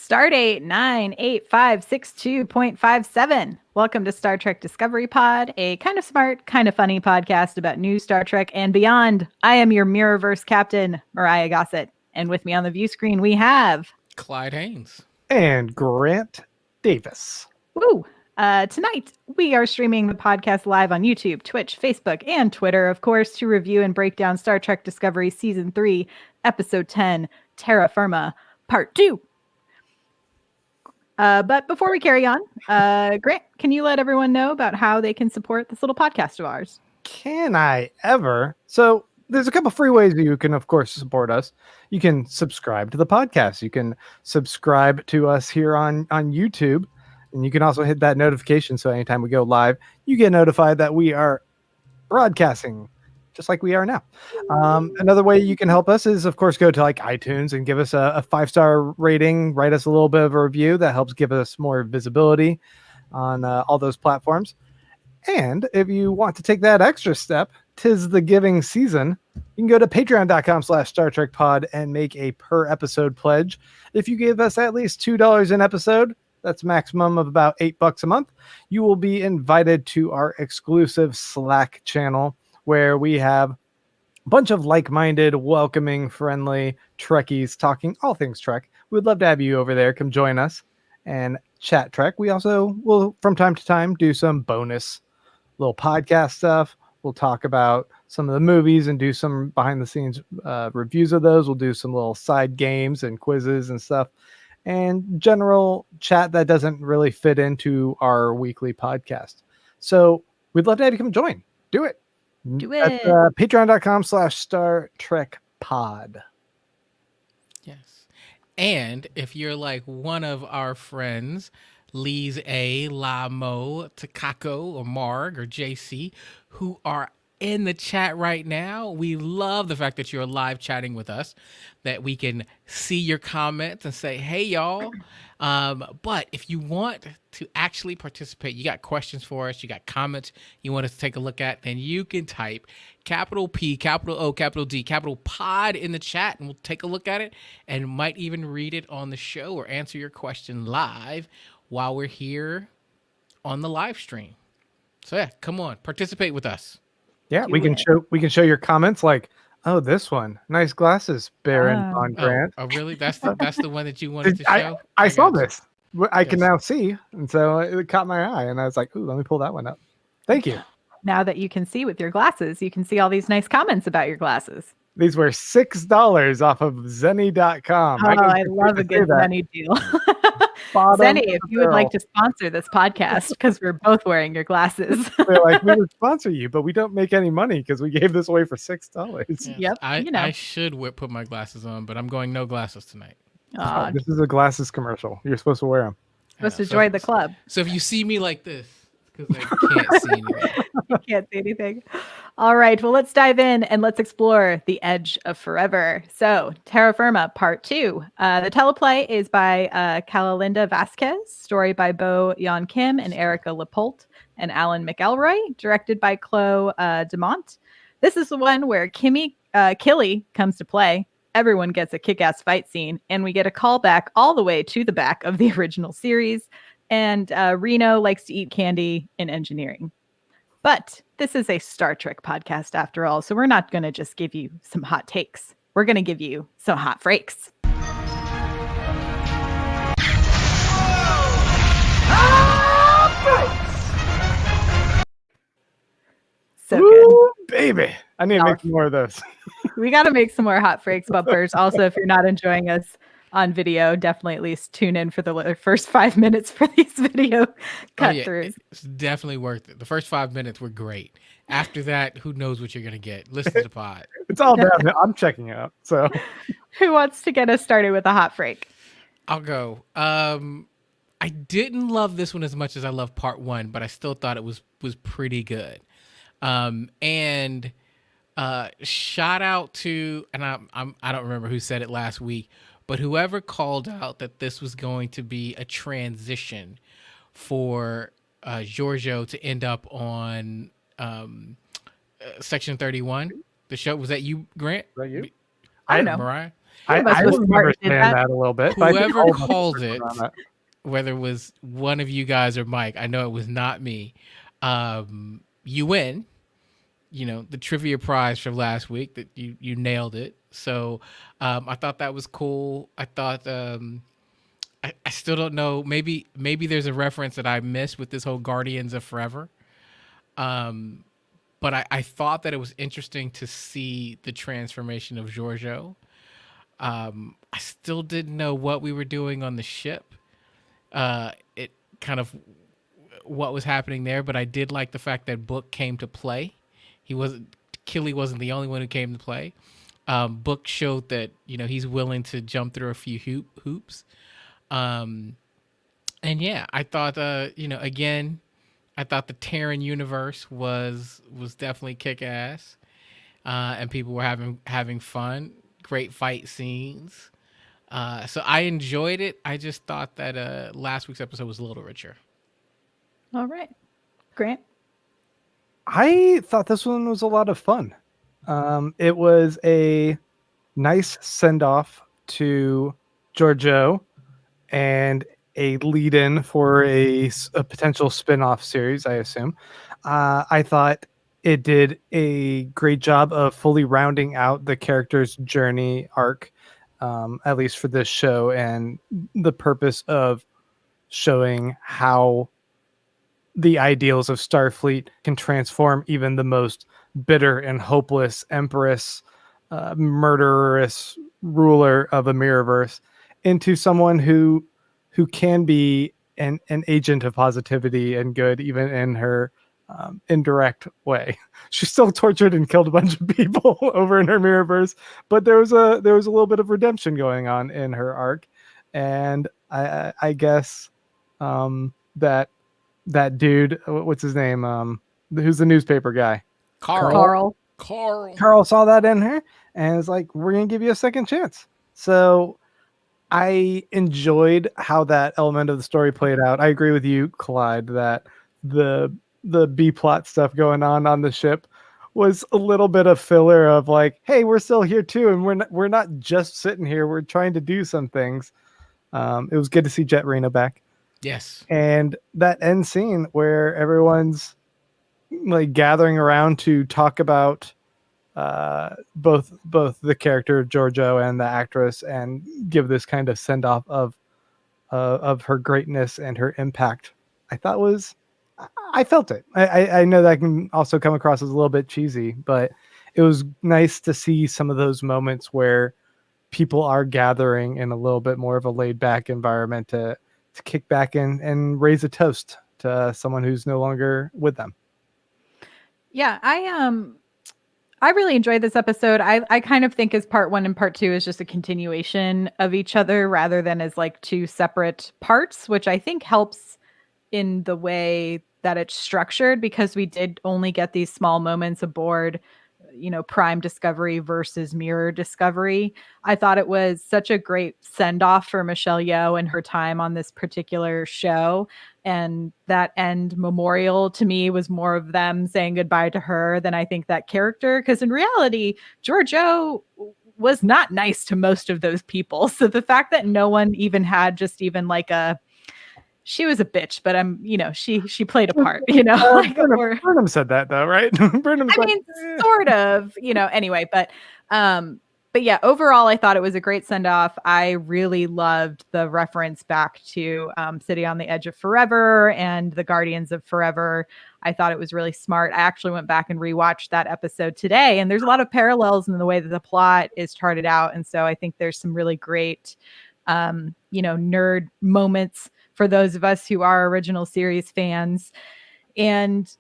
Stardate 98562.57. Welcome to Star Trek Discovery Pod, a kind of smart, kind of funny podcast about new Star Trek and beyond. I am your Mirrorverse captain, Mariah Gossett. And with me on the view screen, we have Clyde Haynes and Grant Davis. Woo! Tonight, we are streaming the podcast live on YouTube, Twitch, Facebook, and Twitter, of course, to review and break down Star Trek Discovery Season 3, Episode 10, Terra Firma, Part 2. But before we carry on, Grant, can you let everyone know about how they can support this little podcast of ours? Can I ever? So there's a couple free ways you can, of course, support us. You can subscribe to the podcast. You can subscribe to us here on YouTube. And you can also hit that notification so anytime we go live, you get notified that we are broadcasting just like we are now. Another way you can help us is, of course, go to like iTunes and give us a 5-star rating, write us a little bit of a review. That helps give us more visibility on all those platforms. And if you want to take that extra step, 'tis the giving season. You can go to patreon.com/Star Trek Pod and make a per episode pledge. If you give us at least $2 an episode, that's a maximum of about $8 a month, you will be invited to our exclusive Slack channel, where we have a bunch of like-minded, welcoming, friendly Trekkies talking all things Trek. We'd love to have you over there. Come join us and chat Trek. We also will, from time to time, do some bonus little podcast stuff. We'll talk about some of the movies and do some behind-the-scenes reviews of those. We'll do some little side games and quizzes and stuff, and general chat that doesn't really fit into our weekly podcast. So we'd love to have you come join. Do it. Do it. Patreon.com/Star Trek Pod. Yes. And if you're like one of our friends, Lise A, Lamo, Takako, or Marg, or JC, who are in the chat right now, we love the fact that you're live chatting with us, that we can see your comments and say, hey, y'all. But if you want to actually participate, you got questions for us, you got comments you want us to take a look at, then you can type capital P, capital O, capital D, capital pod in the chat, and we'll take a look at it and might even read it on the show or answer your question live while we're here on the live stream. So yeah, come on, participate with us. Yeah, we can show your comments like, oh, this one, nice glasses, Baron Von Grant. Oh, really? That's the one that you wanted to show? I saw this. I can now see, and so it caught my eye, and I was like, ooh, let me pull that one up. Thank you. Now that you can see with your glasses, you can see all these nice comments about your glasses. These were $6 off of Zenny.com. Oh, I love a good Zenny deal. Zenny, if you would like to sponsor this podcast, because we're both wearing your glasses. They're like, we would sponsor you, but we don't make any money because we gave this away for $6. Yes. Yep. I should put my glasses on, but I'm going no glasses tonight. This is a glasses commercial. You're supposed to wear them. Supposed to join the club. So if you see me like this, because I can't see anything. You can't see anything. All right. Well, let's dive in and let's explore the edge of forever. So, Terra Firma, Part 2. The teleplay is by Calalinda Vasquez, story by Bo Yeon Kim and Erica Lepolt and Alan McElroy, directed by Chloe DeMont. This is the one where Killy comes to play. Everyone gets a kick-ass fight scene, and we get a callback all the way to the back of the original series. And Reno likes to eat candy in engineering. But this is a Star Trek podcast after all, so we're not going to just give you some hot takes. We're going to give you some hot freaks. So Ooh, good. Baby. I need to make more of those. We got to make some more hot freaks bumpers. Also, if you're not enjoying us on video, definitely at least tune in for the first 5 minutes for these video cut-throughs. It's definitely worth it. The first 5 minutes were great. After that, who knows what you're going to get. Listen to the pod. It's all down. I'm checking it out. So, who wants to get us started with a hot freak? I'll go. I didn't love this one as much as I love Part 1, but I still thought it was pretty good. And shout out to, and I don't remember who said it last week, but whoever called out that this was going to be a transition for Giorgio to end up on Section 31, the show, was that you, Grant? Was that you? I don't know. Mariah? Some of us I was remember smart did saying that. that a little bit. But I think Whoever all of us called were it, around that. whether it was one of you guys or Mike, I know it was not me. You win. You know, the trivia prize from last week that you nailed it. So I thought that was cool. I thought I still don't know. Maybe there's a reference that I missed with this whole Guardians of Forever. But I thought that it was interesting to see the transformation of Giorgio. I still didn't know what we were doing on the ship. It kind of what was happening there, but I did like the fact that Book came to play. Killy wasn't the only one who came to play. Book showed that he's willing to jump through a few hoops. And yeah, I thought again, I thought the Terran universe was definitely kick ass, and people were having fun. Great fight scenes. So I enjoyed it. I just thought that last week's episode was a little richer. All right. Grant? I thought this one was a lot of fun. It was a nice send off to Giorgio and a lead in for a potential spin off series, I assume. I thought it did a great job of fully rounding out the character's journey arc, at least for this show, and the purpose of showing how the ideals of Starfleet can transform even the most bitter and hopeless empress, murderous ruler of a mirrorverse into someone who can be an agent of positivity and good, even in her indirect way. She still tortured and killed a bunch of people over in her mirrorverse, but there was a little bit of redemption going on in her arc, and I guess that dude, what's his name? Who's the newspaper guy? Carl. Carl saw that in her and was like, "We're gonna give you a second chance." So I enjoyed how that element of the story played out. I agree with you, Clyde, that the B plot stuff going on the ship was a little bit of filler of like, "Hey, we're still here too, and we're not just sitting here. We're trying to do some things." It was good to see Jet Reno back. Yes. And that end scene where everyone's like gathering around to talk about both the character of Giorgio and the actress, and give this kind of send off of her greatness and her impact, I thought I felt it. I know that can also come across as a little bit cheesy, but it was nice to see some of those moments where people are gathering in a little bit more of a laid back environment to kick back and raise a toast to someone who's no longer with them. Yeah, I really enjoyed this episode. I kind of think as part 1 and part 2 is just a continuation of each other rather than as like two separate parts, which I think helps in the way that it's structured, because we did only get these small moments aboard, Prime Discovery versus Mirror Discovery. I thought it was such a great send off for Michelle Yeoh and her time on this particular show. And that end memorial to me was more of them saying goodbye to her than I think that character. Because in reality, Giorgio was not nice to most of those people. So the fact that no one even had just even like she was a bitch, but she played a part, Burnham said that though, right? Sort of, anyway, but yeah, overall, I thought it was a great send off. I really loved the reference back to City on the Edge of Forever and the Guardians of Forever. I thought it was really smart. I actually went back and rewatched that episode today, and there's a lot of parallels in the way that the plot is charted out. And so I think there's some really great, nerd moments for those of us who are original series fans. And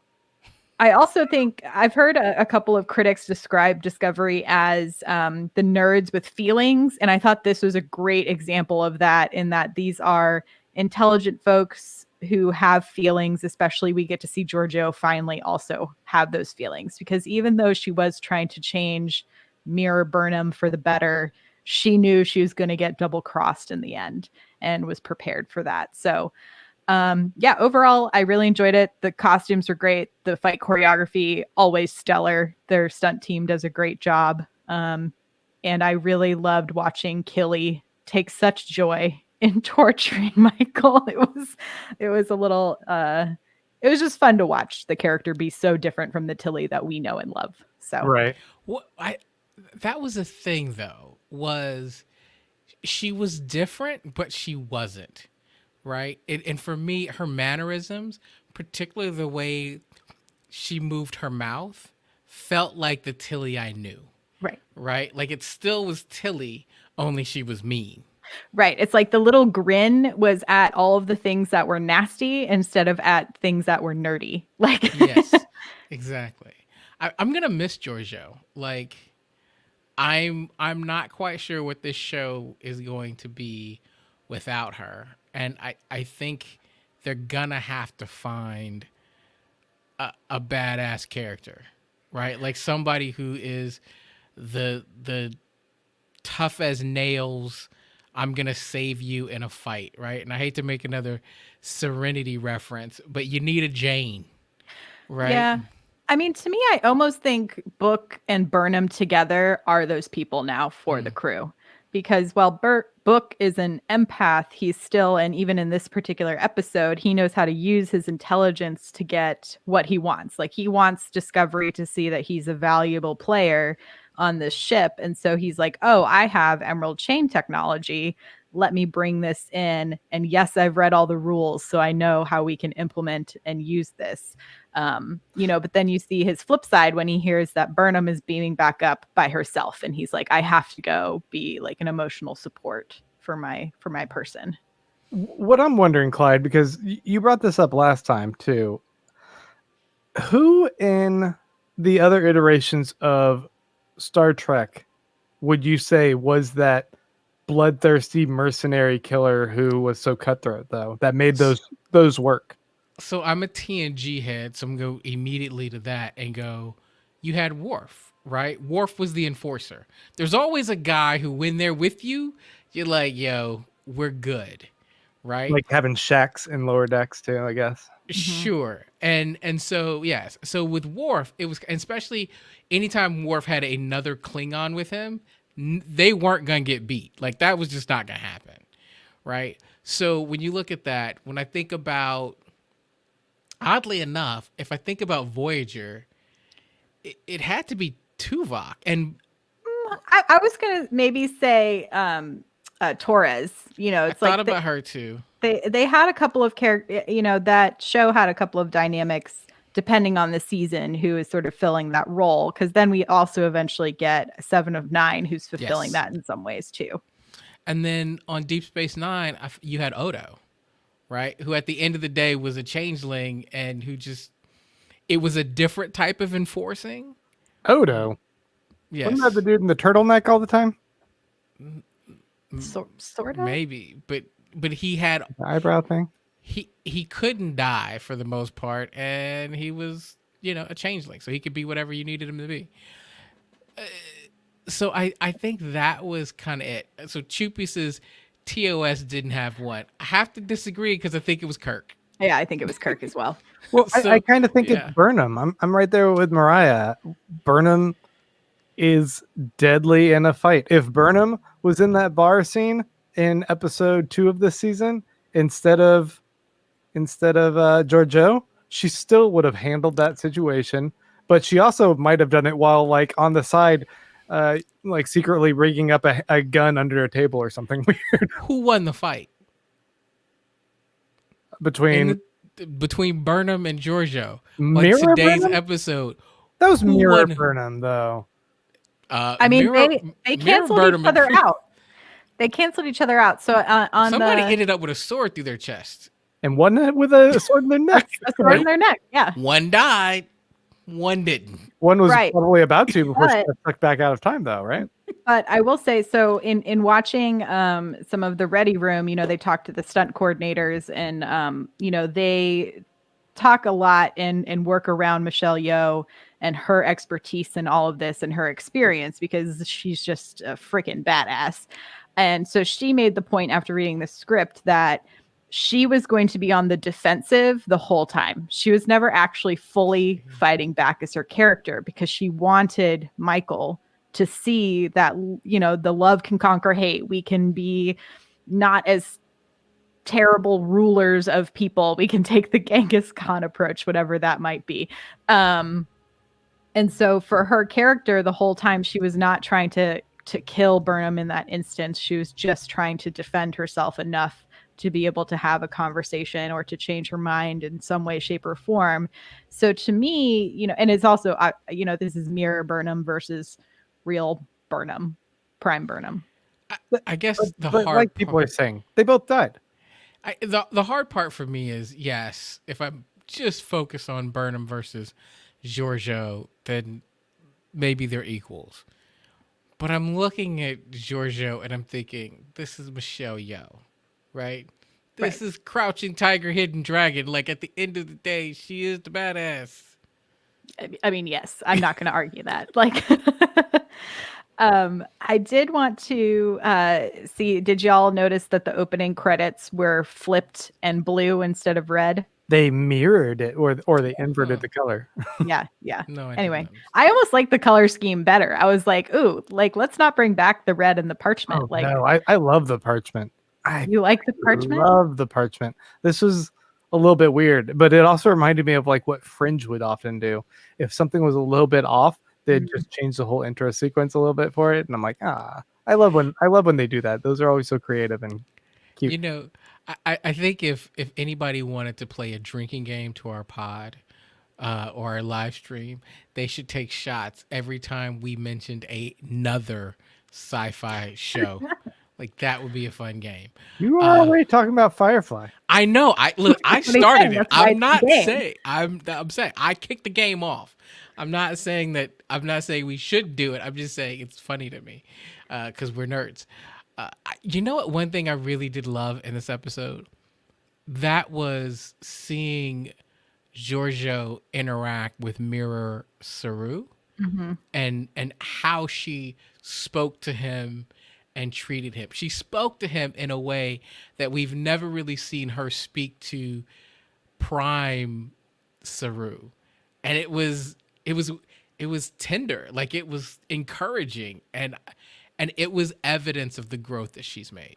I also think I've heard a couple of critics describe Discovery as the nerds with feelings. And I thought this was a great example of that, in that these are intelligent folks who have feelings. Especially we get to see Giorgio finally also have those feelings, because even though she was trying to change Mirror Burnham for the better, she knew she was going to get double crossed in the end and was prepared for that. So overall, I really enjoyed it. The costumes were great. The fight choreography, always stellar. Their stunt team does a great job. And I really loved watching Killy take such joy in torturing Michael. It was a little it was just fun to watch the character be so different from the Tilly that we know and love. So Right. What that was a thing though, was she was different, but she wasn't, right? And for me, her mannerisms, particularly the way she moved her mouth, felt like the Tilly I knew. right. Right? Like it still was Tilly, only she was mean. Right. It's like the little grin was at all of the things that were nasty instead of at things that were nerdy. Like Yes, exactly. I'm gonna miss Giorgio. Like I'm not quite sure what this show is going to be without her. And I think they're gonna have to find a badass character, right? Like somebody who is the tough as nails, I'm gonna save you in a fight, right? And I hate to make another Serenity reference, but you need a Jane, right? Yeah. I mean, to me, I almost think Book and Burnham together are those people now for the crew. Because while Book is an empath, he's still, and even in this particular episode, he knows how to use his intelligence to get what he wants. Like he wants Discovery to see that he's a valuable player on this ship. And so he's like, oh, I have Emerald Chain technology. Let me bring this in. And yes, I've read all the rules, so I know how we can implement and use this. But then you see his flip side when he hears that Burnham is beaming back up by herself. And he's like, I have to go be like an emotional support for my person. What I'm wondering, Clyde, because you brought this up last time too. Who in the other iterations of Star Trek would you say was that bloodthirsty mercenary killer who was so cutthroat, though, that made those work? So I'm a TNG head, so I'm going to go immediately to that and go, you had Worf, right? Worf was the enforcer. There's always a guy who, when they're with you, you're like, yo, we're good, right? Like having shacks in lower decks too, I guess. Sure. And so, yes. So with Worf, it was, especially anytime Worf had another Klingon with him, they weren't going to get beat. Like that was just not going to happen, right? So when you look at that, when I think about, oddly enough, if I think about Voyager, it had to be Tuvok. And I was gonna maybe say Torres. It's I thought about her too. They had a couple of characters. That show had a couple of dynamics depending on the season who is sort of filling that role. Because then we also eventually get 7 of 9 who's fulfilling that in some ways too. And then on Deep Space Nine, you had Odo, right? Who at the end of the day was a changeling and who just, it was a different type of enforcing. Odo. Yes. Wasn't that the dude in the turtleneck all the time? Sort of. Maybe, but he had The eyebrow thing. He couldn't die for the most part, and he was, a changeling, so he could be whatever you needed him to be. So I think that was kind of it. So Chupi says TOS didn't have one. I have to disagree because I think it was Kirk. Yeah, I think it was Kirk as well. Well, So, I kind of think it's Burnham. I'm right there with Mariah. Burnham is deadly in a fight. If Burnham was in that bar scene in episode 2 of this season instead of Giorgio, she still would have handled that situation. But she also might have done it while like on the side, like secretly rigging up a gun under a table or something weird. Who won the fight Between Burnham and Giorgio on Mirror today's Burnham? episode? That was Who Mirror won? Burnham, though. I mean, they canceled each other out. They canceled each other out. So on somebody ended up with a sword through their chest. And wasn't it with a sword in their neck? a sword in their neck. Yeah. One died, one didn't. One was Right. probably about to before she But- got sucked back out of time, though, right? But I will say, so in watching some of the Ready Room, they talk to the stunt coordinators and, they talk a lot and work around Michelle Yeoh and her expertise in all of this and her experience because she's just a freaking badass. And so she made the point after reading the script that she was going to be on the defensive the whole time. She was never actually fully fighting back as her character because she wanted Michael to see that, the love can conquer hate. We can be not as terrible rulers of people. We can take the Genghis Khan approach, whatever that might be. And so for her character, the whole time she was not trying to kill Burnham in that instance. She was just trying to defend herself enough to be able to have a conversation or to change her mind in some way, shape, or form. So to me, and it's also, this is mirror Burnham versus real Burnham, prime Burnham. I guess the but hard like people are saying, they both died. the hard part for me is, yes, if I'm just focused on Burnham versus Giorgio, then maybe they're equals. But I'm looking at Giorgio and I'm thinking, this is Michelle Yeoh, right? This is Crouching Tiger, Hidden Dragon. Like, at the end of the day, she is the badass. I mean, yes, I'm not going to argue that. Like, I did want to see, did y'all notice that the opening credits were flipped and blue instead of red? They mirrored it, or they inverted the color. Yeah. No, Anyway, I almost like the color scheme better. I was like, ooh, like, let's not bring back the red and the parchment. Oh, no, I love the parchment. You like the parchment? Love the parchment. This was a little bit weird, but it also reminded me of like what Fringe would often do. If something was a little bit off, they'd just change the whole intro sequence a little bit for it, and I'm like, I love when they do that. Those are always so creative and cute. I think if anybody wanted to play a drinking game to our pod or our live stream, they should take shots every time we mentioned another sci-fi show. Like, that would be a fun game. You are already talking about Firefly. I know. I started it. I'm saying I kicked the game off. I'm not saying we should do it. I'm just saying it's funny to me because we're nerds. You know what? One thing I really did love in this episode, that was seeing Giorgio interact with Mirror Saru, and how she spoke to him and treated him. She spoke to him in a way that we've never really seen her speak to Prime Saru, and it was tender, like it was encouraging, and it was evidence of the growth that she's made.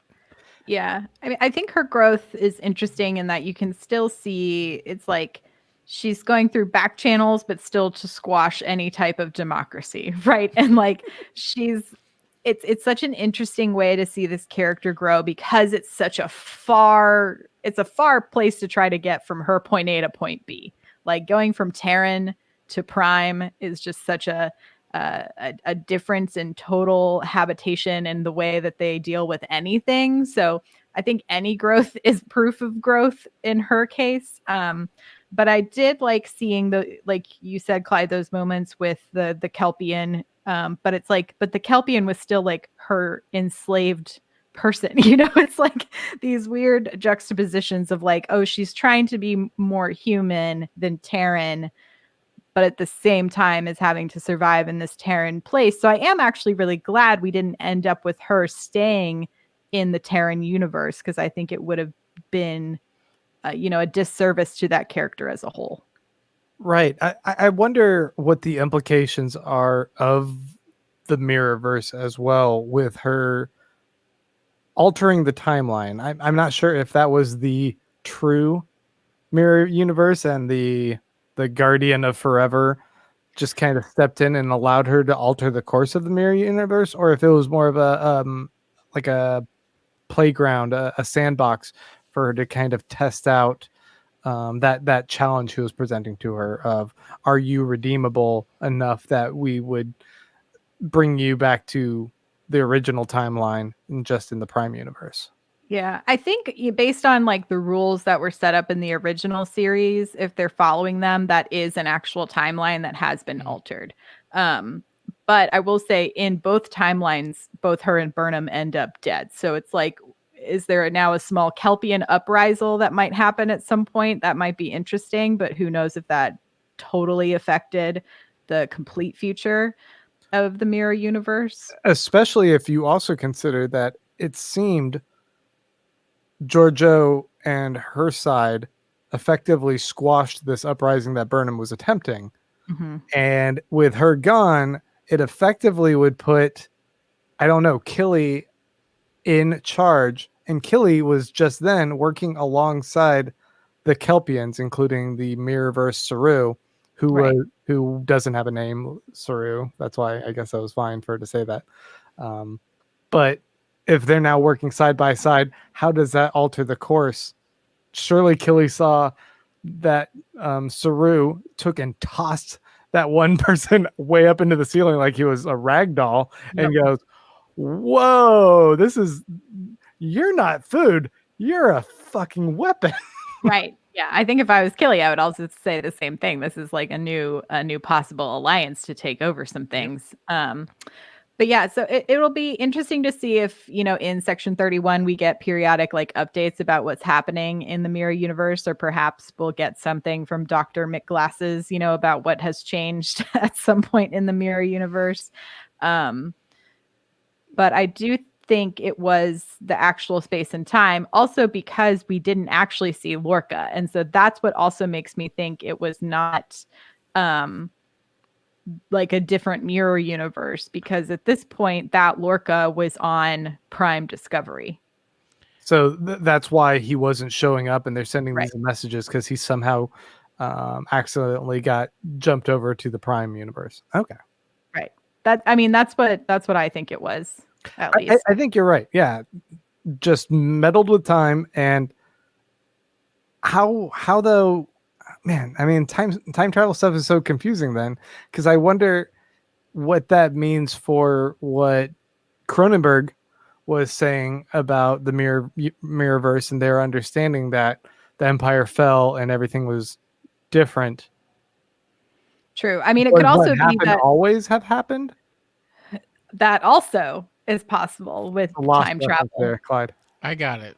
Yeah. I mean, I think her growth is interesting in that you can still see it's like she's going through back channels, but still to squash any type of democracy, right? And like it's such an interesting way to see this character grow because it's such a far place to try to get from her point A to point B. Like going from Terran to Prime is just such a difference in total habitation and the way that they deal with anything. So I think any growth is proof of growth in her case. But I did like seeing like you said, Clyde, those moments with the Kelpian. But it's like, but the Kelpian was still like her enslaved person. It's like these weird juxtapositions of like, oh, she's trying to be more human than Terran, but at the same time is having to survive in this Terran place. So I am actually really glad we didn't end up with her staying in the Terran universe, because I think it would have been, a disservice to that character as a whole. Right. I wonder what the implications are of the Mirrorverse as well, with her altering the timeline. I'm not sure if that was the true mirror universe and the Guardian of Forever just kind of stepped in and allowed her to alter the course of the mirror universe, or if it was more of a playground, a sandbox for her to kind of test out that challenge he was presenting to her of, are you redeemable enough that we would bring you back to the original timeline and just in the Prime universe? Yeah, I think based on like the rules that were set up in the original series, if they're following them, that is an actual timeline that has been altered. But I will say in both timelines, both her and Burnham end up dead. So it's like, is there now a small Kelpian uprisal that might happen at some point? That might be interesting, but who knows if that totally affected the complete future of the mirror universe. Especially if you also consider that it seemed Giorgio and her side effectively squashed this uprising that Burnham was attempting. And with her gone, it effectively would put, I don't know, Killy in charge. And Killy was just then working alongside the Kelpians, including the Mirrorverse Saru, who doesn't have a name, Saru. That's why I guess that was fine for her to say that. But if they're now working side by side, how does that alter the course? Surely Killy saw that Saru took and tossed that one person way up into the ceiling like he was a rag doll, and goes, "Whoa, you're not food, you're a fucking weapon." Right. Yeah. I think if I was Killy, I would also say the same thing. This is like a new possible alliance to take over some things. But yeah, so it'll be interesting to see if, in Section 31, we get periodic like updates about what's happening in the mirror universe, or perhaps we'll get something from Dr. McGlasses, about what has changed at some point in the mirror universe. But I do think it was the actual space and time, also because we didn't actually see Lorca. And so that's what also makes me think it was not like a different mirror universe, because at this point that Lorca was on Prime Discovery. So that's why he wasn't showing up, and they're sending Right. these messages because he somehow accidentally got jumped over to the Prime universe. Okay. Right. That's what I think it was, at least. I think you're right. Yeah. Just meddled with time. And how though, man, I mean, time travel stuff is so confusing then, because I wonder what that means for what Cronenberg was saying about the mirrorverse and their understanding that the Empire fell and everything was different. True. I mean, it could also be that always have happened. That also is possible with time travel. There, Clyde. I got it.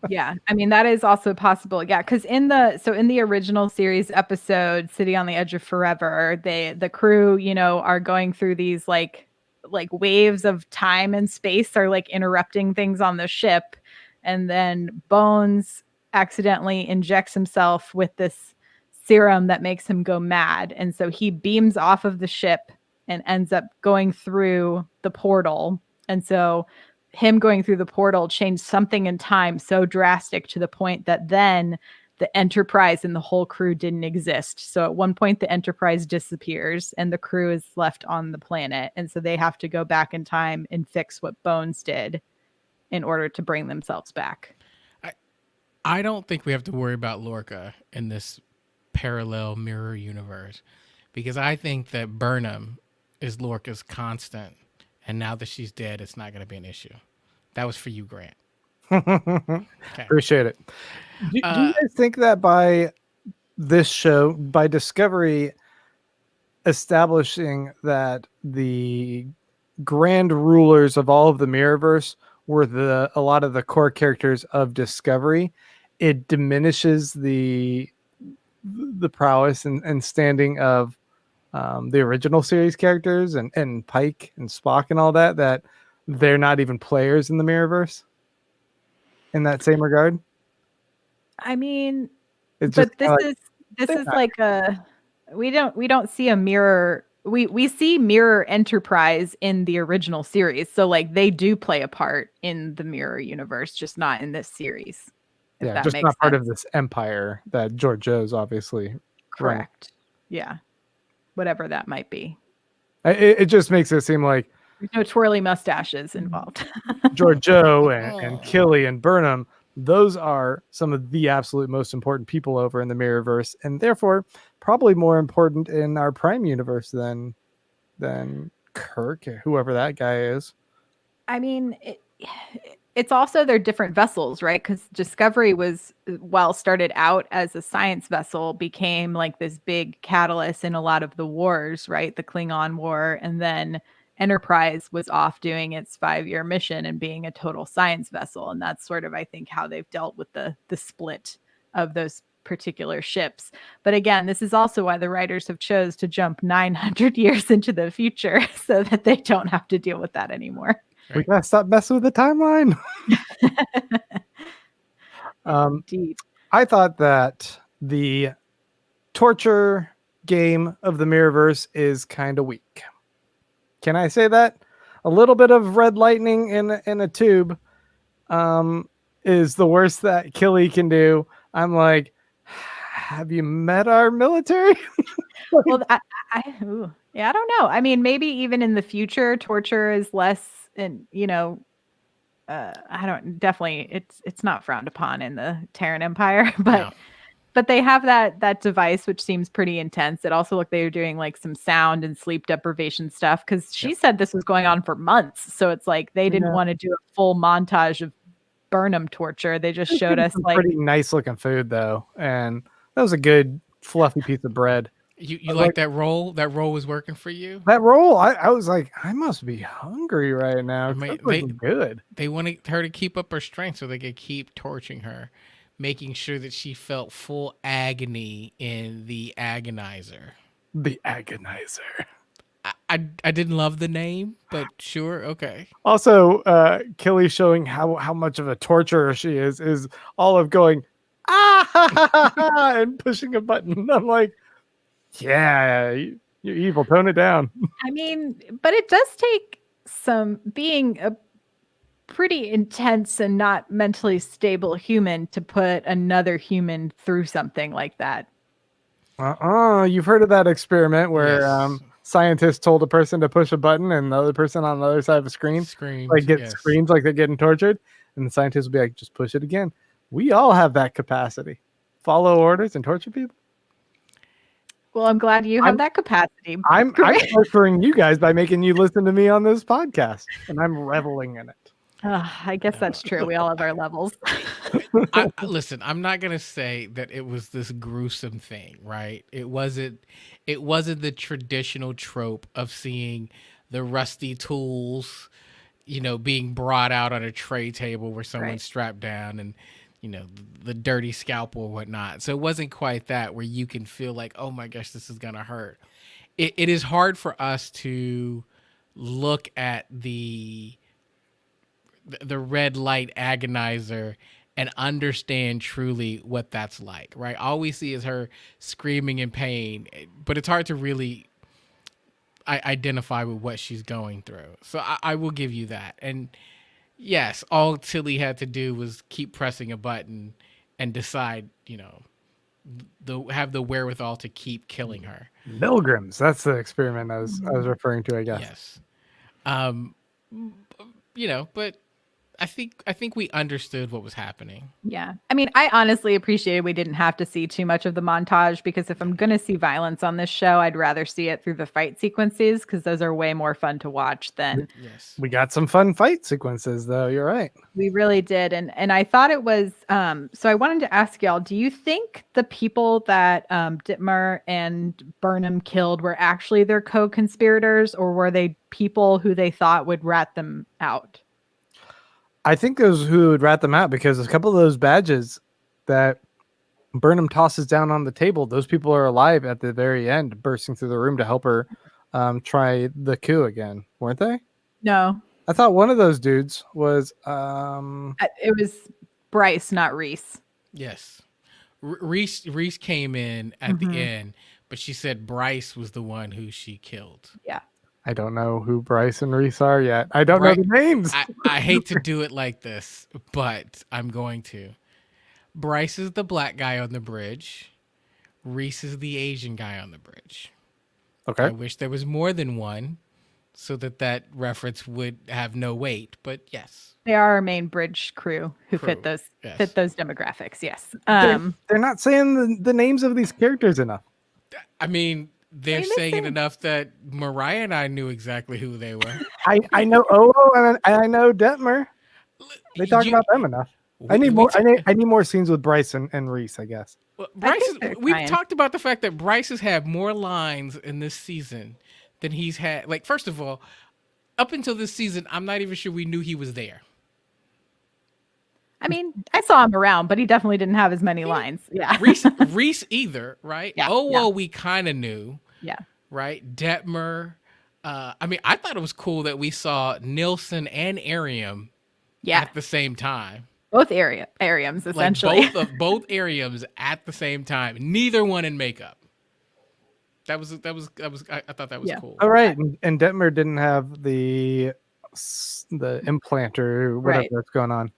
Yeah, I mean, that is also possible. Yeah, because in the original series episode, City on the Edge of Forever, the crew, are going through these like waves of time and space, are like interrupting things on the ship, and then Bones accidentally injects himself with this serum that makes him go mad, and so he beams off of the ship and ends up going through the portal. And so him going through the portal changed something in time so drastic to the point that then the Enterprise and the whole crew didn't exist. So at one point the Enterprise disappears and the crew is left on the planet. And so they have to go back in time and fix what Bones did in order to bring themselves back. I don't think we have to worry about Lorca in this parallel mirror universe, because I think that Burnham is Lorca's constant. And now that she's dead, it's not going to be an issue. That was for you, Grant. Okay. Appreciate it. Do you guys think that by this show, by Discovery establishing that the grand rulers of all of the Mirrorverse were a lot of the core characters of Discovery, it diminishes the prowess and standing of the original series characters and Pike and Spock and all that they're not even players in the Mirrorverse in that same regard? I mean, it's but just this is like we don't see a mirror. We see Mirror Enterprise in the original series, so like they do play a part in the mirror universe, just not in this series. Yeah, just not part of this empire that George Joe's obviously correct. Yeah, whatever that might be. It just makes it seem like there's no twirly mustaches involved. George Joe and Killy and Burnham, those are some of the absolute most important people over in the Mirrorverse, and therefore probably more important in our Prime universe than Kirk, whoever that guy is. I mean, it's also they're different vessels, right? Because Discovery started out as a science vessel, became like this big catalyst in a lot of the wars, right? The Klingon War, and then Enterprise was off doing its 5-year mission and being a total science vessel. And that's sort of, I think, how they've dealt with the split of those particular ships. But again, this is also why the writers have chose to jump 900 years into the future so that they don't have to deal with that anymore. We gotta stop messing with the timeline. Indeed. I thought that the torture game of the Mirrorverse is kind of weak. Can I say that? A little bit of red lightning in a tube is the worst that Killy can do. I'm like, have you met our military? Well, yeah, I don't know. I mean, maybe even in the future, torture is less, and I don't definitely it's not frowned upon in the Terran Empire, No. but they have that device which seems pretty intense. It also looked they were doing like some sound and sleep deprivation stuff because she said this was going on for months. So it's like they didn't want to do a full montage of Burnham torture. They just showed us some like pretty nice looking food though, and that was a good fluffy piece of bread. You like that roll? That roll was working for you? That roll, I was like, I must be hungry right now. I mean, That's looking good. They wanted her to keep up her strength so they could keep torturing her, making sure that she felt full agony in the agonizer. The agonizer. I didn't love the name, but sure, okay. Also, Killy showing how much of a torturer she is Olive going, ah, and pushing a button. I'm like, yeah, you're evil. Tone it down. I mean, but it does take some being a pretty intense and not mentally stable human to put another human through something like that. You've heard of that experiment where Yes. scientists told a person to push a button and the other person on the other side of a screen Screams, like yes. screams like they're getting tortured, and the scientists will be like, just push it again. We all have that capacity. Follow orders and torture people. Well, I'm glad you have that capacity. I'm torturing you guys by making you listen to me on this podcast, and I'm reveling in it. I guess that's true. We all have our levels. Listen, I'm not gonna say that it was this gruesome thing, right? It wasn't the traditional trope of seeing the rusty tools, being brought out on a tray table where someone's Right. strapped down and the dirty scalpel or whatnot. So it wasn't quite that where you can feel like, oh my gosh, this is gonna hurt. It is hard for us to look at the red light agonizer and understand truly what that's like, right? All we see is her screaming in pain, but it's hard to really identify with what she's going through. So I will give you that. And yes, all Tilly had to do was keep pressing a button and decide, have the wherewithal to keep killing her. Milgrams. That's the experiment I was referring to, I guess. Yes. But I think we understood what was happening. Yeah. I mean, I honestly appreciated we didn't have to see too much of the montage because if I'm going to see violence on this show, I'd rather see it through the fight sequences because those are way more fun to watch than. Yes. We got some fun fight sequences, though. You're right. We really did. And I thought it was, so I wanted to ask y'all, do you think the people that Dittmar and Burnham killed were actually their co-conspirators or were they people who they thought would rat them out? I think those who would rat them out because a couple of those badges that Burnham tosses down on the table, those people are alive at the very end, bursting through the room to help her try the coup again, weren't they? No. I thought one of those dudes was It was Bryce, not Reese. Yes. Reese came in at the end, but she said Bryce was the one who she killed. Yeah. I don't know who Bryce and Reese are yet. I don't know the names. I hate to do it like this, but I'm going to. Bryce is the black guy on the bridge. Reese is the Asian guy on the bridge. Okay. I wish there was more than one so that reference would have no weight, but yes. They are our main bridge crew who fit those demographics. Yes. They're not saying the names of these characters enough. I mean, they're saying it enough that Mariah and I knew exactly who they were. I know Olo and I know Detmer. They talk about them enough. I need more. I need more scenes with Bryce and Reese, I guess. Well, we've talked about the fact that Bryce has had more lines in this season than he's had. Like, first of all, up until this season, I'm not even sure we knew he was there. I mean, I saw him around, but he definitely didn't have as many lines. Yeah. Reese either, right? Yeah, Owo we kind of knew. Yeah. Right? Detmer. I mean, I thought it was cool that we saw Nilsson and Ariam at the same time. Both Ariams, essentially. Like both Ariams at the same time. Neither one in makeup. I thought that was Yeah. cool. All right, and Detmer didn't have the implant or whatever Right. that's going on.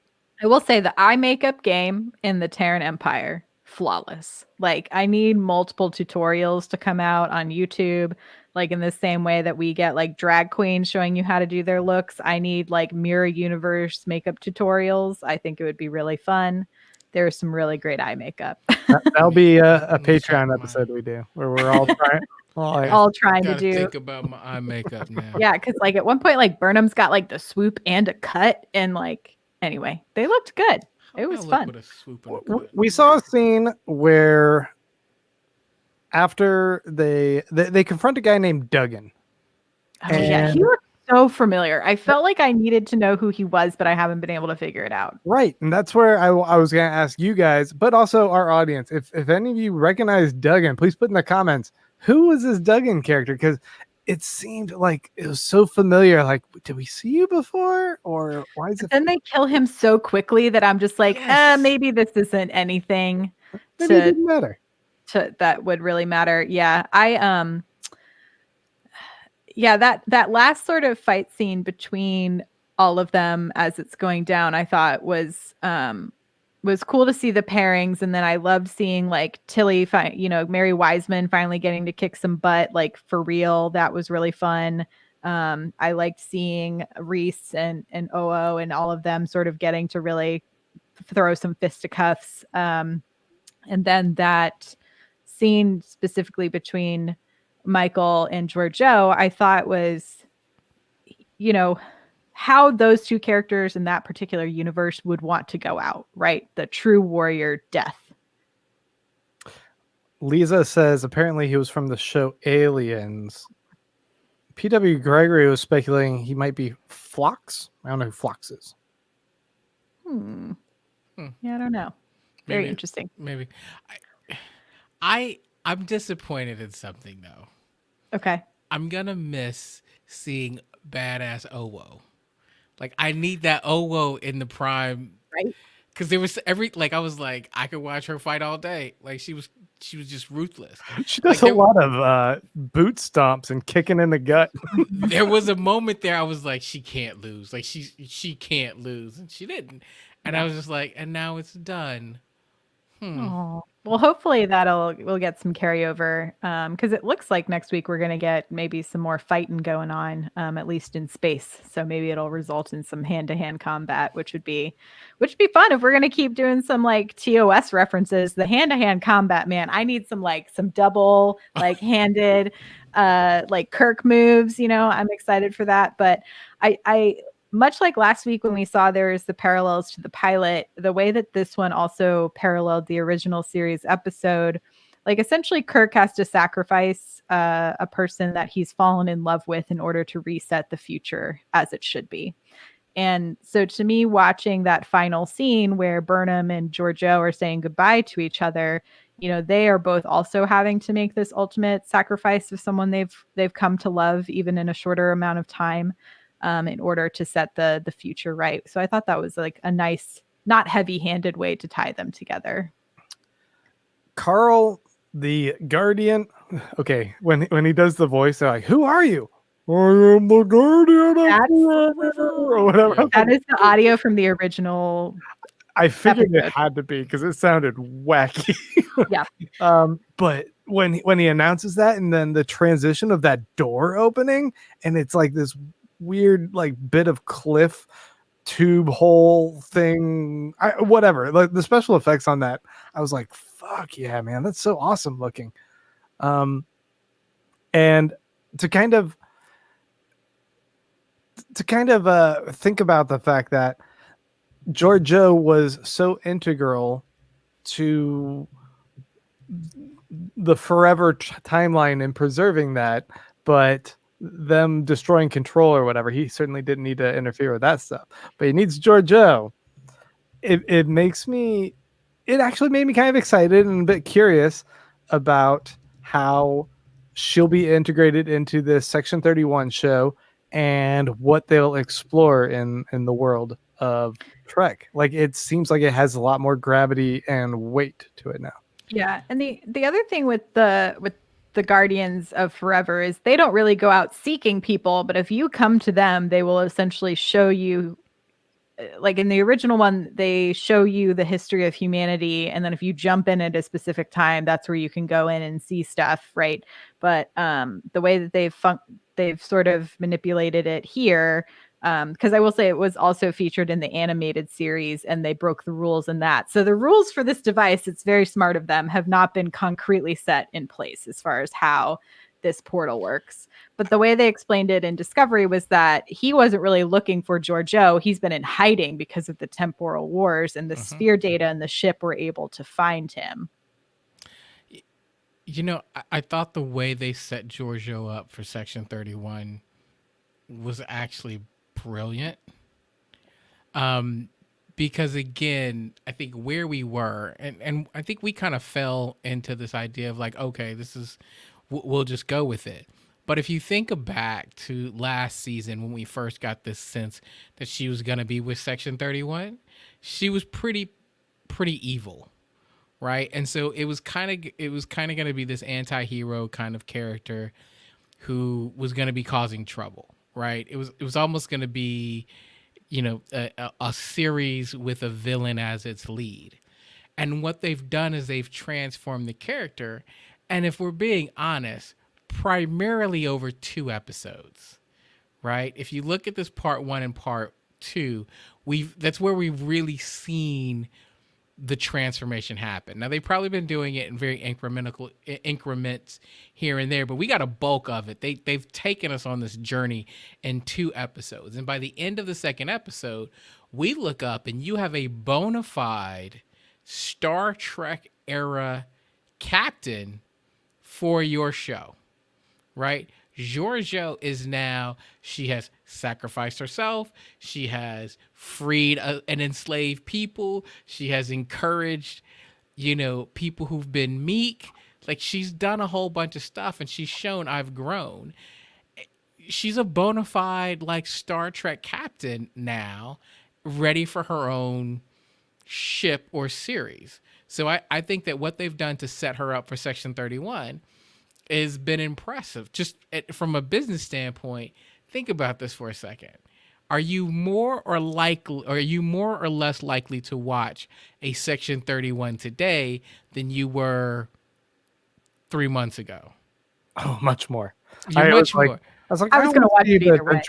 I will say the eye makeup game in the Terran Empire, flawless. Like, I need multiple tutorials to come out on YouTube. Like, in the same way that we get like drag queens showing you how to do their looks, I need like mirror universe makeup tutorials. I think it would be really fun. There's some really great eye makeup. That'll be a Let me check Patreon my- episode we do where we're all trying. All trying to Gotta do. think about my eye makeup now. Yeah, because like at one point, like Burnham's got like the swoop and a cut, and like anyway, they looked good. It was I'll look fun. with a swoop and a cut. We saw a scene where after they confront a guy named Duggan. Oh, yeah, he And- looked so familiar. I felt like I needed to know who he was, but I haven't been able to figure it out. Right, and that's where I was going to ask you guys, but also our audience, if any of you recognize Duggan, please put in the comments, who was this Duggan character? Because it seemed like it was so familiar. Like, did we see you before, or why is it? Then they kill him so quickly that I'm just like, Yes. maybe this isn't anything Maybe it to didn't matter. that would really matter. Yeah, yeah, that last sort of fight scene between all of them as it's going down, I thought was cool to see the pairings. And then I loved seeing like Tilly, Mary Wiseman finally getting to kick some butt, like for real. That was really fun. I liked seeing Reese and Oo and all of them sort of getting to really throw some fisticuffs. And then that scene specifically between Michael and Georgiou, I thought was, how those two characters in that particular universe would want to go out, right? The true warrior death. Lisa says apparently he was from the show Aliens. P.W. Gregory was speculating he might be Phlox. I don't know who Phlox is. Yeah, I don't know. Very Maybe. interesting. Maybe. I'm disappointed in something though. Okay. I'm gonna miss seeing badass Owo. Like I need that Owo in the prime, Right. Because there was I was like, I could watch her fight all day. Like she was just ruthless. She does Like, a lot of boot stomps and kicking in the gut. There was a moment there I was like, she can't lose. Like she can't lose, and she didn't. And I was just like, and now it's done. Oh, well, hopefully we'll get some carryover because it looks like next week we're going to get maybe some more fighting going on, at least in space. So maybe it'll result in some hand-to-hand combat, which would be fun if we're going to keep doing some like TOS references. The hand-to-hand combat, man, I need some double handed like Kirk moves. I'm excited for that, but I much like last week when we saw there's the parallels to the pilot, the way that this one also paralleled the original series episode, like essentially Kirk has to sacrifice a person that he's fallen in love with in order to reset the future as it should be. And so to me, watching that final scene where Burnham and Georgiou are saying goodbye to each other, they are both also having to make this ultimate sacrifice of someone they've come to love, even in a shorter amount of time. In order to set the future right. So I thought that was like a nice, not heavy-handed way to tie them together. Carl, the Guardian. Okay, when he does the voice, they're like, "Who are you?" I am the Guardian of Forever, or whatever. Yeah. That is the audio from the original. I figured it episode. had to be because it sounded wacky. Yeah. But when he announces that, and then the transition of that door opening, and it's like this weird like bit of cliff tube hole thing, whatever, like the special effects on that, I was like, fuck yeah, man, that's so awesome looking. And to kind of think about the fact that Georgiou was so integral to the forever timeline and preserving that, but them destroying control or whatever, he certainly didn't need to interfere with that stuff. But he needs Georgiou. It actually made me kind of excited and a bit curious about how she'll be integrated into this Section 31 show and what they'll explore in the world of Trek. Like, it seems like it has a lot more gravity and weight to it now. Yeah, and the other thing with the Guardians of Forever is they don't really go out seeking people, but if you come to them, they will essentially show you, like in the original one, they show you the history of humanity, and then if you jump in at a specific time, that's where you can go in and see stuff, right? But the way that they've sort of manipulated it here, because I will say it was also featured in the animated series, and they broke the rules in that. So the rules for this device, it's very smart of them, have not been concretely set in place as far as how this portal works. But the way they explained it in Discovery was that he wasn't really looking for Georgiou. He's been in hiding because of the temporal wars, and the sphere data and the ship were able to find him. You know, I thought the way they set Georgiou up for Section 31 was actually brilliant. Because again, I think where we were, and I think we kind of fell into this idea of like, okay, this is, we'll just go with it. But if you think back to last season when we first got this sense that she was going to be with Section 31, she was pretty evil, right? And so it was kind of going to be this anti-hero kind of character who was going to be causing trouble, right? It was almost going to be, you know, a series with a villain as its lead. And what they've done is they've transformed the character, and if we're being honest, primarily over 2 episodes, right? If you look at this part 1 and part 2, that's where we've really seen the transformation happen. Now they've probably been doing it in very increments here and there, but we got a bulk of it. They've taken us on this journey in 2 episodes, and by the end of the 2nd episode, we look up and you have a bona fide Star Trek era captain for your show, right? Georgiou is now, she has sacrificed herself. She has freed and enslaved people. She has encouraged, you know, people who've been meek. Like, she's done a whole bunch of stuff, and she's shown I've grown. She's a bona fide, like, Star Trek captain now, ready for her own ship or series. So I think that what they've done to set her up for Section 31 has been impressive. Just from a business standpoint, think about this for a second. Are you more or less likely to watch a Section 31 today than you were 3 months ago? Oh, much more. You're much more. I was like, I was going to watch it either way.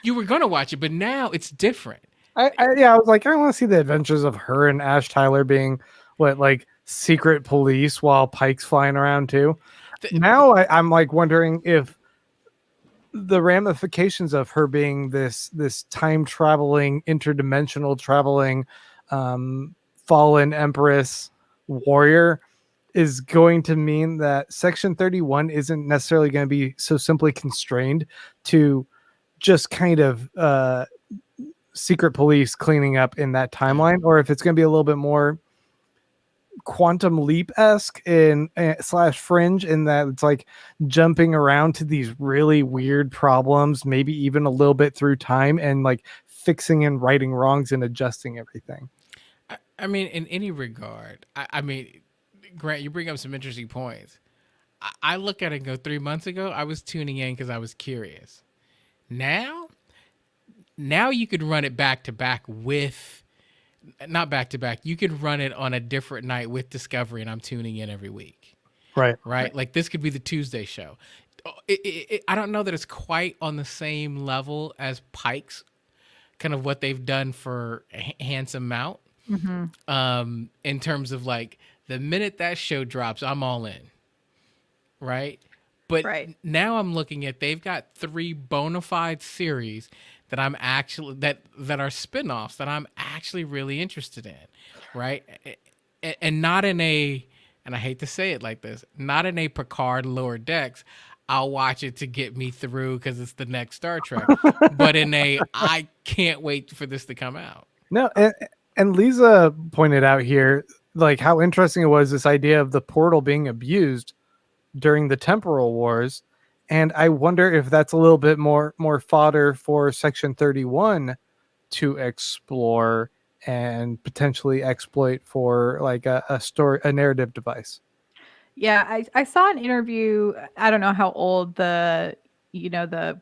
You were going to watch it, but now it's different. I was like, I want to see the adventures of her and Ash Tyler being like secret police while Pike's flying around too. Now I'm like wondering if the ramifications of her being this time traveling, interdimensional traveling, fallen empress warrior is going to mean that Section 31 isn't necessarily going to be so simply constrained to just kind of secret police cleaning up in that timeline, or if it's going to be a little bit more Quantum Leap-esque in / Fringe, in that it's like jumping around to these really weird problems, maybe even a little bit through time, and like fixing and righting wrongs and adjusting everything. I mean, in any regard, I mean, Grant, you bring up some interesting points. I look at it and go, 3 months ago, I was tuning in because I was curious. Now you could run it back to back with, not back to back, you could run it on a different night with Discovery, and I'm tuning in every week. Right? Like, this could be the Tuesday show. I don't know that it's quite on the same level as Pike's, kind of what they've done for Handsome Mount. Mm-hmm. In terms of like, the minute that show drops, I'm all in. Right? But now I'm looking at, they've got 3 bona fide series that I'm actually, that are spinoffs that I'm actually really interested in, right? And not in a, and I hate to say it like this, not in a Picard Lower Decks, I'll watch it to get me through because it's the next Star Trek, but in a, I can't wait for this to come out. No, and Lisa pointed out here, like, how interesting it was, this idea of the portal being abused during the temporal wars. And I wonder if that's a little bit more fodder for Section 31 to explore and potentially exploit for like a narrative device. Yeah, I saw an interview. I don't know how old the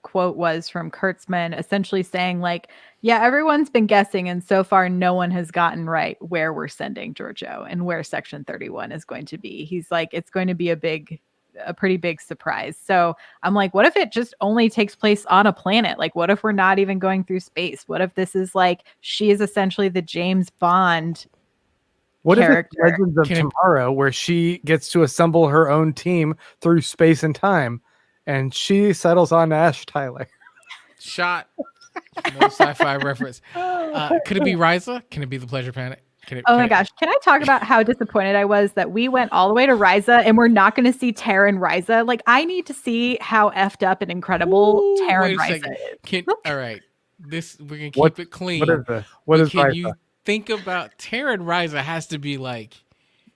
quote was from Kurtzman, essentially saying like, yeah, everyone's been guessing, and so far no one has gotten right where we're sending Giorgio and where Section 31 is going to be. He's like, it's going to be a pretty big surprise. So I'm like, what if it just only takes place on a planet? Like, what if we're not even going through space? What if this is like, she is essentially the James Bond What if it's character? Legends of Tomorrow, where she gets to assemble her own team through space and time, and she settles on Ash Tyler? Shot. No sci-fi reference. Could it be Ryza? Can it be the Pleasure Planet? Oh my gosh. Can I talk about how disappointed I was that we went all the way to Ryza and we're not going to see Terra and Ryza? Like, I need to see how effed up and incredible Terra and Ryza is. All right. We're going to keep it clean. What is this? What is Ryza? You think about Terra and Ryza has to be like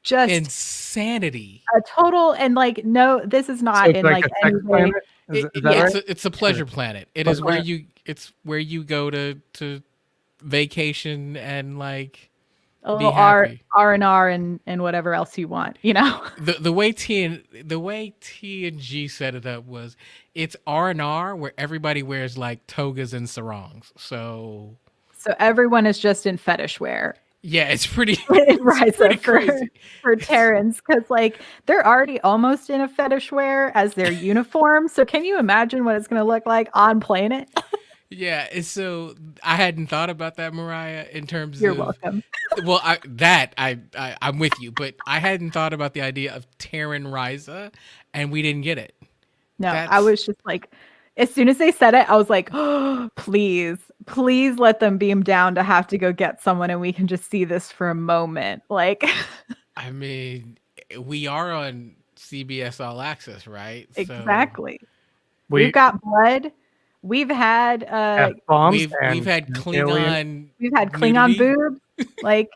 just insanity. A total, and like, no, this is not in like any way. It's a pleasure planet. It is where you go to vacation and like a little R and R and whatever else you want, you know. The way TNG set it up was it's R&R where everybody wears like togas and sarongs. So everyone is just in fetish wear. Yeah, it's pretty crazy for Terrans, because like they're already almost in a fetish wear as their uniform. So can you imagine what it's going to look like on planet? Yeah, so I hadn't thought about that, Mariah, in terms You're welcome. Well, I'm with you, but I hadn't thought about the idea of Terran Ryza, and we didn't get it. No, I was just like, as soon as they said it, I was like, oh, please let them beam down to have to go get someone and we can just see this for a moment. Like, I mean, we are on CBS All Access, right? Exactly. So we've got blood. We've had we've had Klingon. We've had Klingon boobs. Like,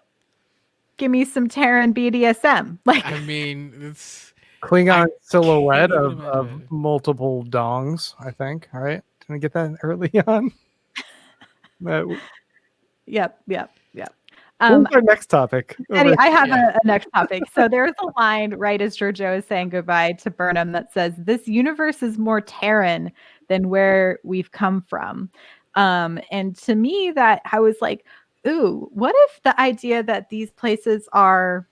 give me some Terran BDSM. Like, I mean, it's Klingon silhouette of multiple dongs, I think. All right. Didn't we get that early on? Yep. What's our next topic? Eddie, I have a next topic. So there's a line right as Giorgio is saying goodbye to Burnham that says, "This universe is more Terran than where we've come from." And to me, that I was like, ooh, what if the idea that these places are,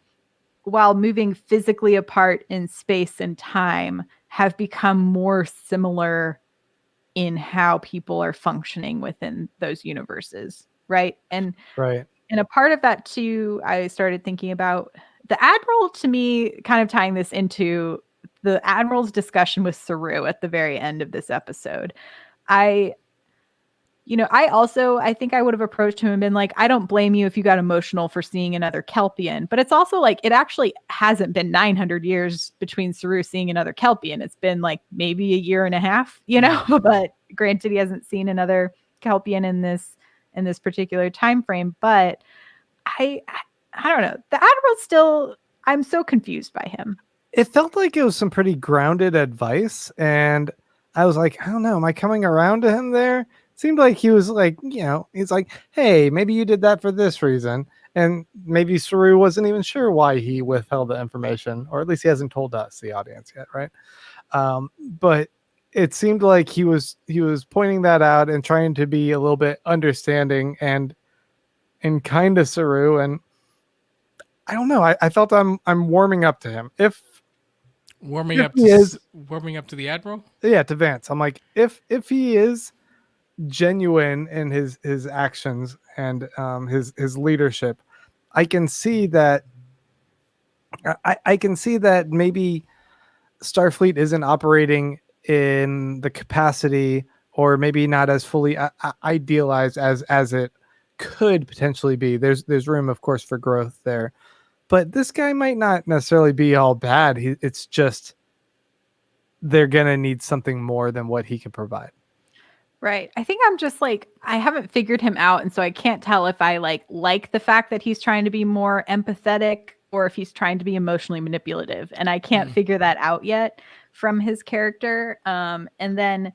while moving physically apart in space and time, have become more similar in how people are functioning within those universes, right? And a part of that too, I started thinking about the Admiral, to me, kind of tying this into the Admiral's discussion with Saru at the very end of this episode. I think I would have approached him and been like, I don't blame you if you got emotional for seeing another Kelpian, but it's also like, it actually hasn't been 900 years between Saru seeing another Kelpian. It's been like maybe a year and a half, but granted, he hasn't seen another Kelpian in this particular time frame. But I don't know. The Admiral still, I'm so confused by him. It felt like it was some pretty grounded advice, and I was like, I don't know, am I coming around to him there? Seemed like he was like, he's like, hey, maybe you did that for this reason. And maybe Saru wasn't even sure why he withheld the information, or at least he hasn't told us, the audience, yet, right? But it seemed like he was pointing that out and trying to be a little bit understanding and kind of Saru. And I don't know, I felt I'm warming up to him. Warming up to the Admiral? Yeah, to Vance. I'm like, if he is genuine in his actions and his leadership, I can see that maybe Starfleet isn't operating in the capacity, or maybe not as fully idealized as it could potentially be. There's room, of course, for growth there, but this guy might not necessarily be all bad. It's just they're gonna need something more than what he can provide. Right. I think I'm just like, I haven't figured him out. And so I can't tell if I like the fact that he's trying to be more empathetic or if he's trying to be emotionally manipulative. And I can't figure that out yet from his character. And then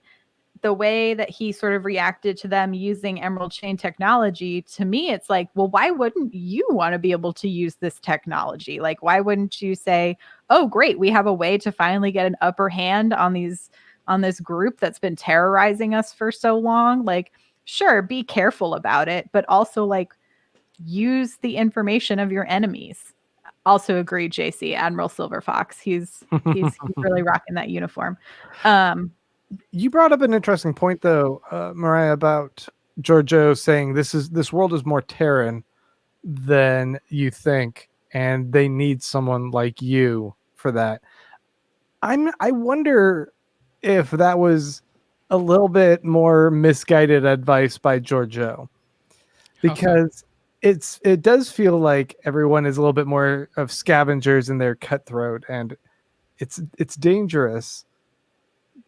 the way that he sort of reacted to them using Emerald Chain technology, to me, it's like, well, why wouldn't you want to be able to use this technology? Like, why wouldn't you say, oh, great, we have a way to finally get an upper hand on this group that's been terrorizing us for so long? Like, sure, be careful about it, but also like use the information of your enemies. Also agree, JC, Admiral Silver Fox. He's really rocking that uniform. You brought up an interesting point, though, Mariah, about Giorgio saying this world is more Terran than you think, and they need someone like you for that. I wonder if that was a little bit more misguided advice by Giorgio, because it does feel like everyone is a little bit more of scavengers and they're cutthroat, and it's dangerous.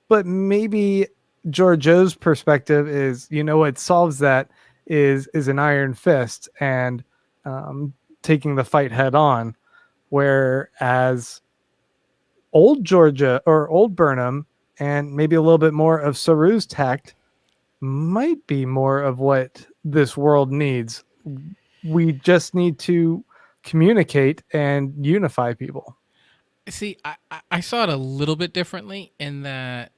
But maybe Giorgio's perspective is, what solves that is an iron fist and taking the fight head on, whereas old Georgia or old Burnham and maybe a little bit more of Saru's tact might be more of what this world needs. We just need to communicate and unify people. See, I saw it a little bit differently in that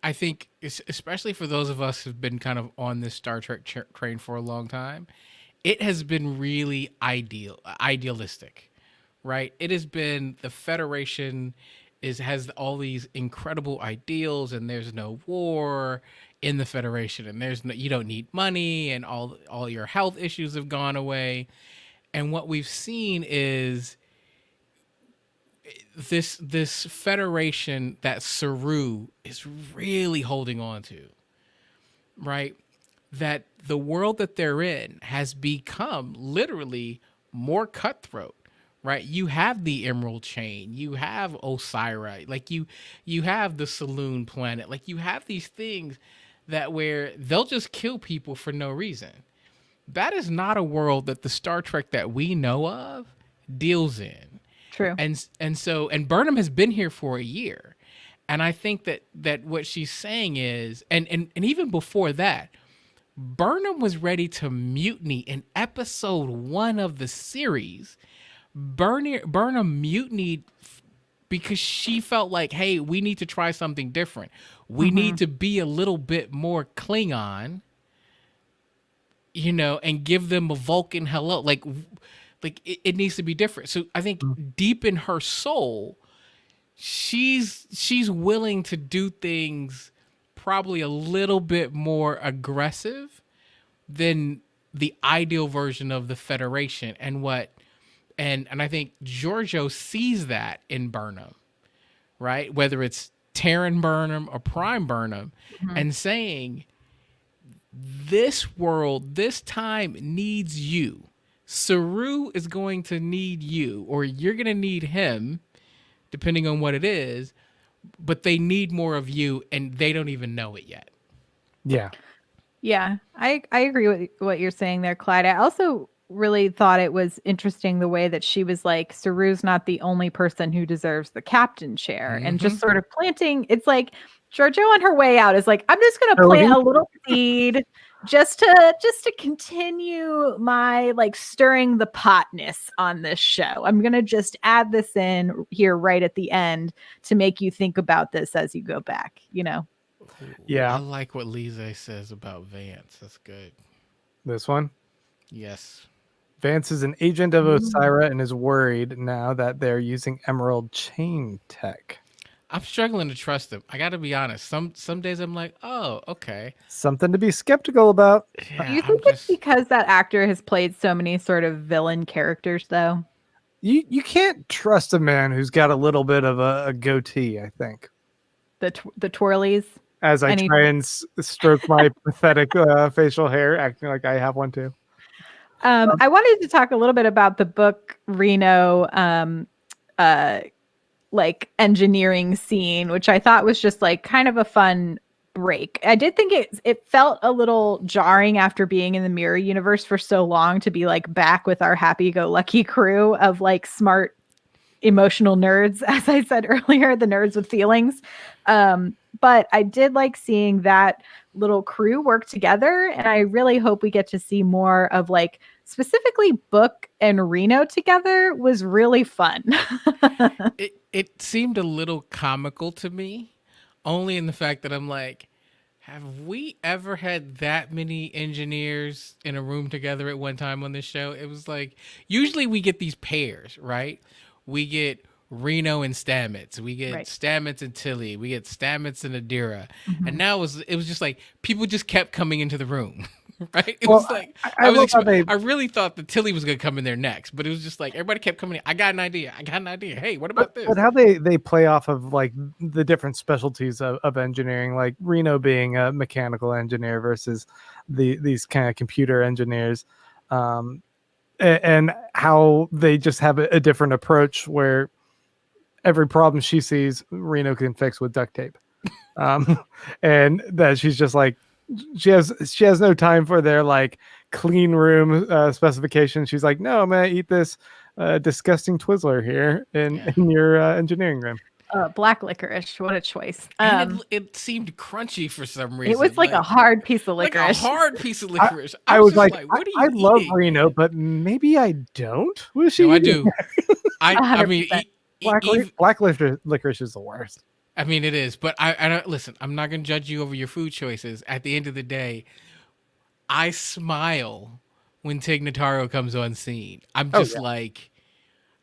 I think, especially for those of us who've been kind of on this Star Trek train for a long time, it has been really idealistic, right? It has been the Federation has all these incredible ideals, and there's no war in the Federation, and you don't need money, and all your health issues have gone away. And what we've seen is this Federation that Saru is really holding on to, right? That the world that they're in has become literally more cutthroat, right? You have the Emerald Chain, you have Osira, like you have the Saloon Planet, like you have these things that where they'll just kill people for no reason. That is not a world that the Star Trek that we know of deals in. True. And Burnham has been here for a year. And I think that what she's saying is, and even before that, Burnham was ready to mutiny in episode 1 of the series. Burnham mutinied because she felt like, hey, we need to try something different. We need to be a little bit more Klingon, and give them a Vulcan hello. Like it needs to be different. So I think deep in her soul, she's willing to do things probably a little bit more aggressive than the ideal version of the Federation. And I think Giorgio sees that in Burnham, right? Whether it's Terran Burnham or Prime Burnham, and saying, this world, this time needs you. Saru is going to need you, or you're going to need him, depending on what it is, but they need more of you, and they don't even know it yet. Yeah. Yeah, I agree with what you're saying there, Clyde. I also really thought it was interesting the way that she was like, Saru's not the only person who deserves the captain chair, and just sort of planting. It's like Giorgio on her way out is like, I'm just going to plant a little seed just to continue my like stirring the potness on this show. I'm going to just add this in here right at the end to make you think about this as you go back, Yeah. I like what Lise says about Vance. That's good. This one? Yes. Vance is an agent of Osira and is worried now that they're using Emerald Chain tech. I'm struggling to trust him. I got to be honest. Some days I'm like, oh, okay. Something to be skeptical about. Yeah, Do you think it's because that actor has played so many sort of villain characters, though? You can't trust a man who's got a little bit of a goatee, I think. The twirlies? As I try and stroke my pathetic facial hair, acting like I have one too. I wanted to talk a little bit about the book Reno like engineering scene, which I thought was just like kind of a fun break. I did think it felt a little jarring after being in the mirror universe for so long to be like back with our happy-go-lucky crew of like smart emotional nerds, as I said earlier, the nerds with feelings. But I did like seeing that little crew work together, and I really hope we get to see more of like specifically Book and Reno together. Was really fun. It seemed a little comical to me, only in the fact that I'm like, have we ever had that many engineers in a room together at one time on this show? It was like usually we get these pairs, right? We get Reno and Stamets, we get Right. Stamets and Tilly, we get Stamets and Adira, Mhm. and now it was just like people just kept coming into the room. Right? It Well, was like I love how they. I really thought that Tilly was gonna come in there next, but it was just like everybody kept coming in. I got an idea. I got an idea. Hey, what about this? But how they play off of like the different specialties of engineering, like Reno being a mechanical engineer versus these kind of computer engineers, and how they just have a different approach where every problem she sees, Reno can fix with duct tape, and that she's just like she has no time for their like clean room specifications. She's like, no, I'm gonna eat this disgusting Twizzler here Yeah. in your engineering room. Black licorice, what a choice. And it seemed crunchy for some reason. It was like a hard piece of like licorice. a hard piece of licorice. I was just like, what are you I love eating? Reno, but maybe I don't. What is she No, I eating? do. I mean, 100%. Black licorice is the worst. I mean, it is. But I don't listen. I'm not gonna judge you over your food choices. At the end of the day, I smile when Tig Notaro comes on scene. I'm Oh, just yeah. like.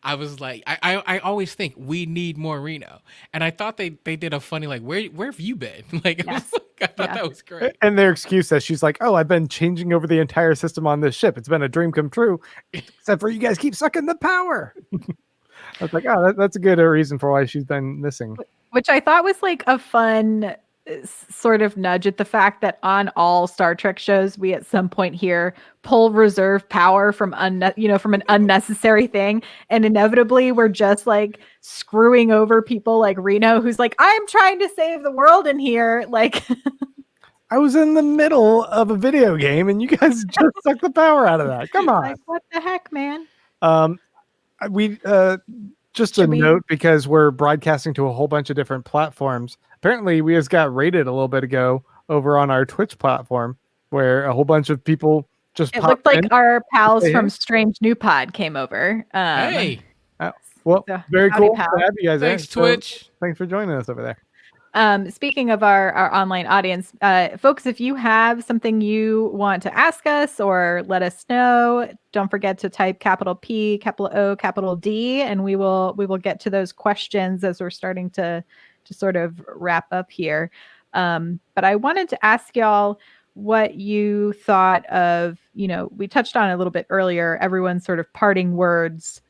I was like, I always think we need more Reno, and I thought they did a funny like, where have you been? Like, Yes. I thought Yeah. that was great. And their excuse that she's like, oh, I've been changing over the entire system on this ship. It's been a dream come true, except for you guys keep sucking the power. I was like, oh, that's a good reason for why she's been missing. Which I thought was like a fun sort of nudge at the fact that on all Star Trek shows, we at some point here pull reserve power from from an unnecessary thing, and inevitably we're just like screwing over people like Reno, who's like, I'm trying to save the world in here, like. I was in the middle of a video game, and you guys just sucked the power out of that. Come on. Like, what the heck, man? We just a Should we- note, because we're broadcasting to a whole bunch of different platforms. Apparently, we just got rated a little bit ago over on our Twitch platform, where a whole bunch of people just It popped looked like in. our pals Hey, from hey. Strange New Pod came over. Hey, Well, So, very howdy, cool pal. to have you guys thanks, there. So, Twitch. thanks for joining us over there. Speaking of our online audience, folks, if you have something you want to ask us or let us know, don't forget to type capital P, capital O, capital D, and we will get to those questions as we're starting to sort of wrap up here. But I wanted to ask y'all what you thought of, we touched on it a little bit earlier, everyone's sort of parting words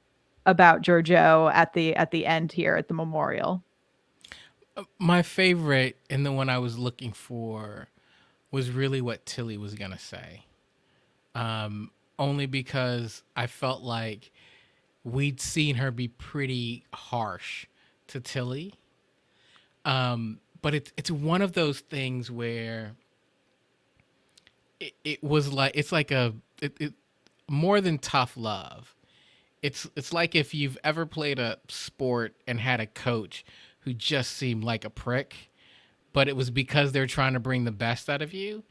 about Giorgio at the end here at the memorial. My favorite and the one I was looking for was really what Tilly was gonna say. Only because I felt like we'd seen her be pretty harsh to Tilly. But it's one of those things where it was like it's like it more than tough love. It's like if you've ever played a sport and had a coach who just seemed like a prick, but it was because they're trying to bring the best out of you.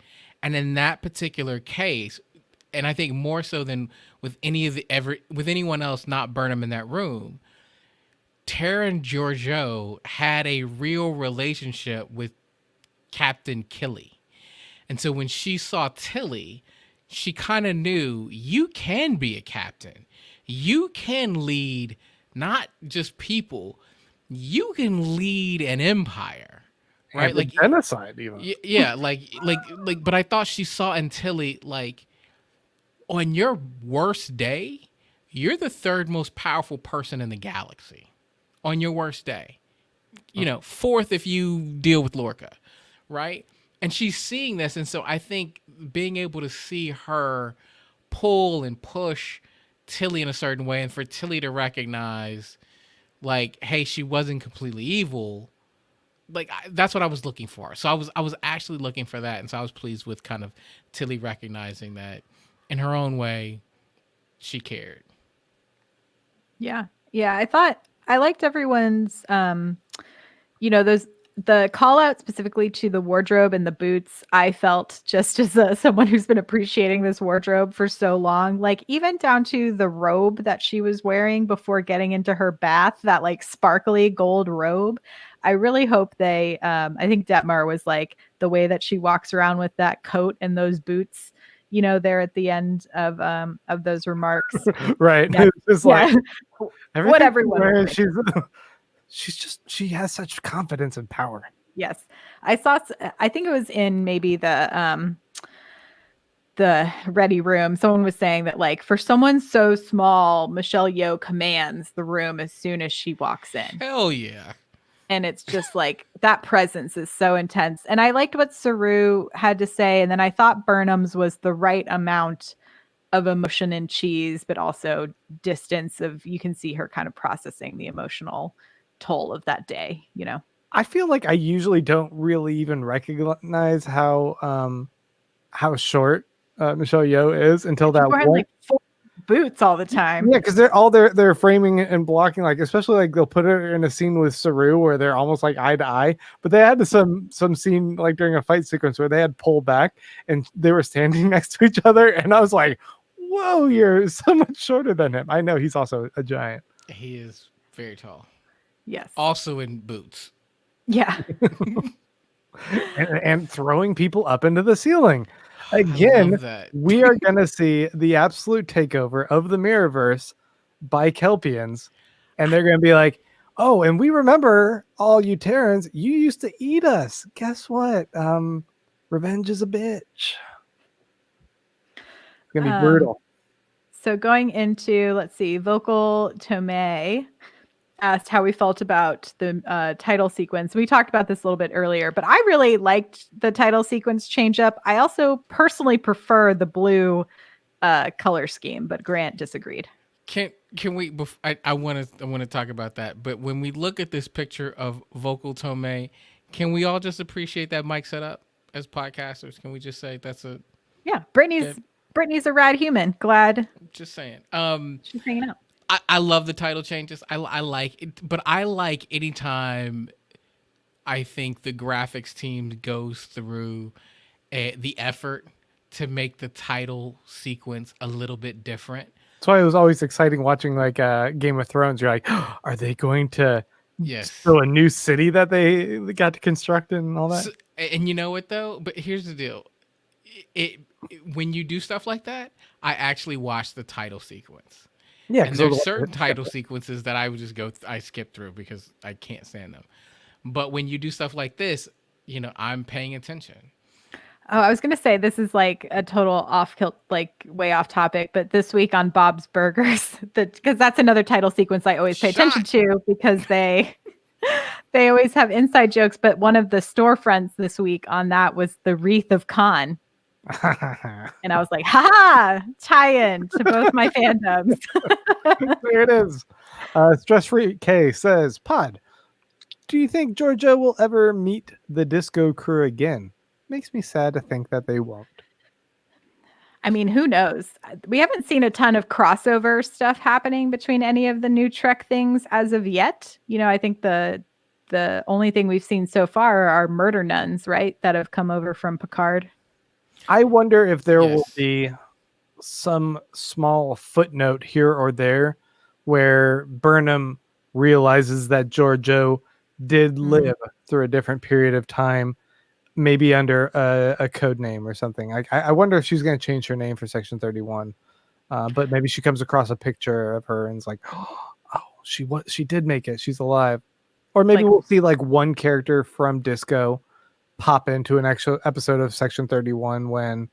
And in that particular case, and I think more so than with with anyone else not Burnham in that room, Terra and Giorgio had a real relationship with Captain Killy. And so when she saw Tilly, she kind of knew you can be a captain. You can lead not just people, you can lead an empire, right? And Like genocide, even. yeah, but I thought she saw in Tilly, like, on your worst day, you're the third most powerful person in the galaxy. On your worst day, fourth if you deal with Lorca, right? And she's seeing this, and so I think being able to see her pull and push Tilly in a certain way, and for Tilly to recognize, like, hey, she wasn't completely evil. Like, that's what I was looking for. So I was actually looking for that, and so I was pleased with kind of Tilly recognizing that in her own way, she cared. Yeah. I thought I liked everyone's those the call out specifically to the wardrobe and the boots. I felt just as someone who's been appreciating this wardrobe for so long, like even down to the robe that she was wearing before getting into her bath, that like sparkly gold robe. I really hope they I think Detmar was like the way that she walks around with that coat and those boots, there at the end of those remarks. Right. Yeah. It's just Yeah. like everything What she everyone wears, was wearing. she has such confidence and power. Yes. I think it was in maybe the ready room. Someone was saying that like for someone so small, Michelle Yeoh commands the room as soon as she walks in. Hell yeah. And it's just like that presence is so intense. And I liked what Saru had to say. And then I thought Burnham's was the right amount of emotion and cheese, but also distance of you can see her kind of processing the emotional toll of that day, I feel like I usually don't really even recognize how short Michelle Yeoh is until that She's wearing one. like 4 boots all the time. Yeah, because they're framing and blocking, like especially like they'll put her in a scene with Saru where they're almost like eye to eye. But they had some scene like during a fight sequence where they had pulled back and they were standing next to each other, and I was like, "Whoa, you're so much shorter than him." I know he's also a giant. He is very tall. Yes. Also in boots. Yeah. and throwing people up into the ceiling. Again, we are going to see the absolute takeover of the Mirrorverse by Kelpians, and they're going to be like, "Oh, and we remember all you Terrans. You used to eat us. Guess what? Revenge is a bitch." It's going to be brutal. So going into, let's see, Vocal Tomei asked how we felt about the title sequence. We talked about this a little bit earlier, but I really liked the title sequence change up. I also personally prefer the blue color scheme, but Grant disagreed. Can we? I want to talk about that. But when we look at this picture of Vocal Tomei, can we all just appreciate that mic setup as podcasters? Can we just say that's a Brittany's a rad human. Glad. Just saying. She's hanging out. I love the title changes. I like it, but I like anytime I think the graphics team goes through the effort to make the title sequence a little bit different. That's why it was always exciting watching like Game of Thrones. You're like, oh, are they going to show a new city that they got to construct and all that? So, and you know what though? But here's the deal. When you do stuff like that, I actually watch the title sequence. Yeah, and there's certain title sequences that I would just I skip through because I can't stand them. But when you do stuff like this, I'm paying attention. Oh, I was going to say this is like a total way off topic, but this week on Bob's Burgers, because that's another title sequence I always pay attention to because they always have inside jokes. But one of the storefronts this week on that was the Wreath of Khan. And I was like, ha, tie-in to both my fandoms. There it is. Stress-Free K says, Pod, do you think Georgia will ever meet the disco crew again? Makes me sad to think that they won't. I mean, who knows? We haven't seen a ton of crossover stuff happening between any of the new Trek things as of yet. I think the only thing we've seen so far are murder nuns, right? That have come over from Picard. I wonder if there will be some small footnote here or there where Burnham realizes that Georgiou did live through a different period of time, maybe under a code name or something. I wonder if she's going to change her name for Section 31. But maybe she comes across a picture of her and is like, oh, she did make it. She's alive. Or maybe we'll see like one character from Disco pop into an actual episode of Section 31 when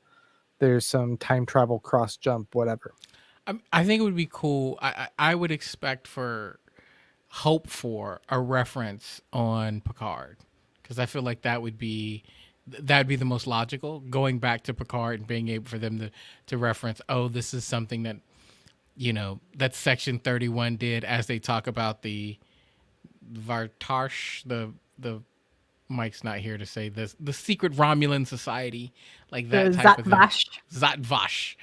there's some time travel cross jump, whatever. I think it would be cool. I would hope for a reference on Picard, because I feel like that'd be the most logical, going back to Picard and being able for them to reference, oh, this is something that that Section 31 did, as they talk about the Vartarsh, the Mike's not here to say this, the secret Romulan society, like that type of thing. Zatvash.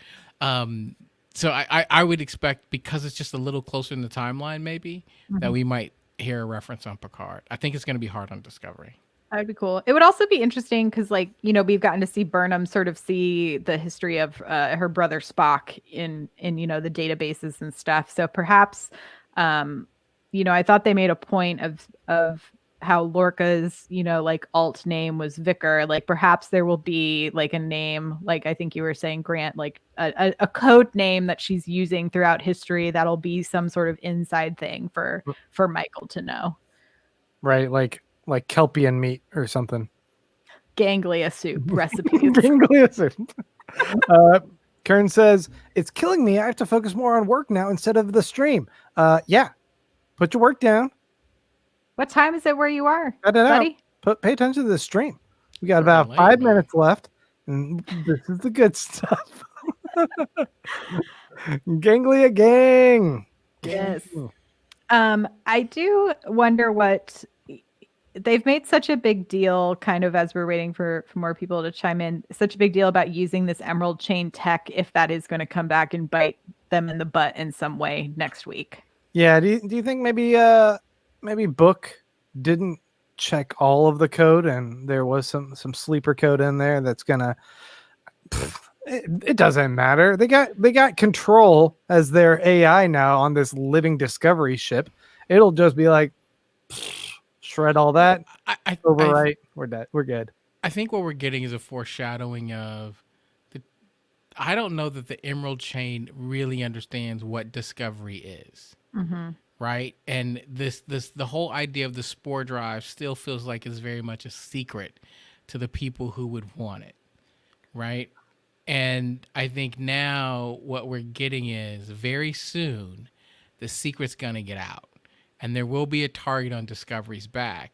So I would expect, because it's just a little closer in the timeline, maybe that we might hear a reference on Picard. I think it's going to be hard on Discovery. That would be cool. It would also be interesting because, like, we've gotten to see Burnham sort of see the history of her brother Spock in the databases and stuff. So perhaps, I thought they made a point of how Lorca's, like alt name was Vicar. Like perhaps there will be like a name, like I think you were saying, Grant, like a code name that she's using throughout history that'll be some sort of inside thing for Michael to know. Right, like Kelpian meat or something. Ganglia soup recipes. Ganglia soup. Kern says, it's killing me. I have to focus more on work now instead of the stream. Yeah. Put your work down. What time is it where you are, Cut it buddy? out. Pay attention to the stream. We got about 5 minutes left, and this is the good stuff. Ganglia gang. Yes. I do wonder what they've made such a big deal, kind of as we're waiting for more people to chime in, such a big deal about using this Emerald Chain tech, if that is going to come back and bite them in the butt in some way next week. Yeah. Do you think maybe Book didn't check all of the code and there was some sleeper code in there that's gonna it doesn't matter. They got control as their AI now on this living Discovery ship. It'll just be like shred all that. Overwrite. We're dead. We're good. I think what we're getting is a foreshadowing of I don't know that the Emerald Chain really understands what Discovery is. Mm-hmm. Right. And the whole idea of the spore drive still feels like it's very much a secret to the people who would want it. Right. And I think now what we're getting is very soon the secret's going to get out and there will be a target on Discovery's back.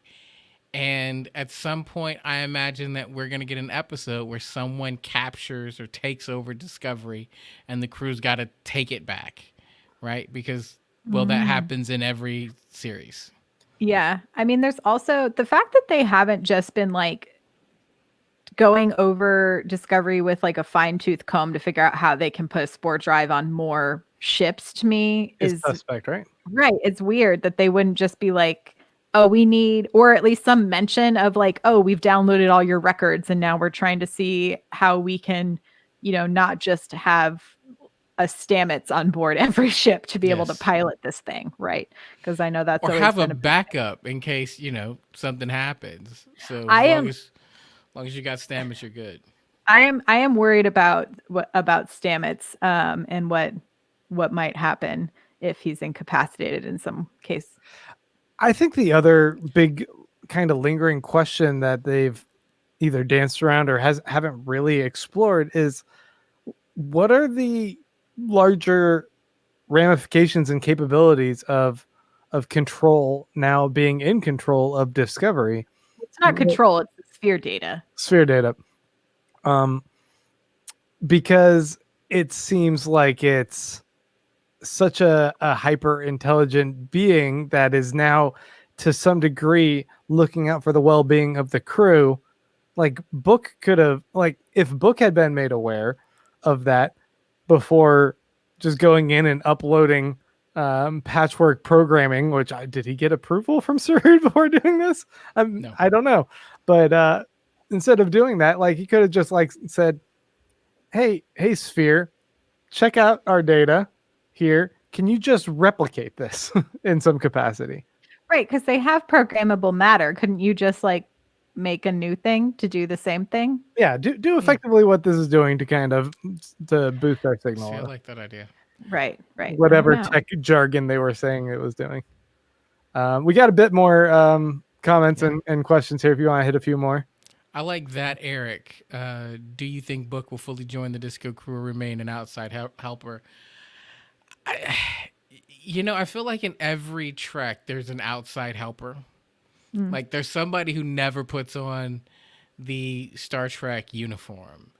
And at some point, I imagine that we're going to get an episode where someone captures or takes over Discovery and the crew's got to take it back. Right. Because that happens in every series. Yeah. I mean, there's also the fact that they haven't just been like going over Discovery with like a fine-tooth comb to figure out how they can put a spore drive on more ships, to me is suspect, right? Right. It's weird that they wouldn't just be like, oh, we need, or at least some mention of like, oh, we've downloaded all your records and now we're trying to see how we can, not just have a Stamets on board every ship to be able to pilot this thing, right? Because I know that's or have a backup in case something happens. So as long as you got Stamets, you're good. I am worried about Stamets and what might happen if he's incapacitated in some case. I think the other big kind of lingering question that they've either danced around or haven't really explored is, what are the larger ramifications and capabilities of control now being in control of Discovery? It's not control, it's sphere data. Because it seems like it's such a hyper intelligent being that is now to some degree looking out for the well-being of the crew. Like Book could have, like, if Book had been made aware of that before just going in and uploading patchwork programming, which did he get approval from Sir before doing this? No. I don't know. But instead of doing that, like, he could have just like said, hey Sphere, check out our data here. Can you just replicate this in some capacity? Right, because they have programmable matter. Couldn't you just like make a new thing to do the same thing? Yeah, do effectively what this is doing to kind of to boost our signal. See, I like that idea. Right. Whatever tech jargon they were saying it was doing. We got a bit more comments and questions here if you want to hit a few more. I like that, Eric. Do you think Book will fully join the Disco crew or remain an outside helper? I feel like in every Trek, there's an outside helper. Like there's somebody who never puts on the Star Trek uniform.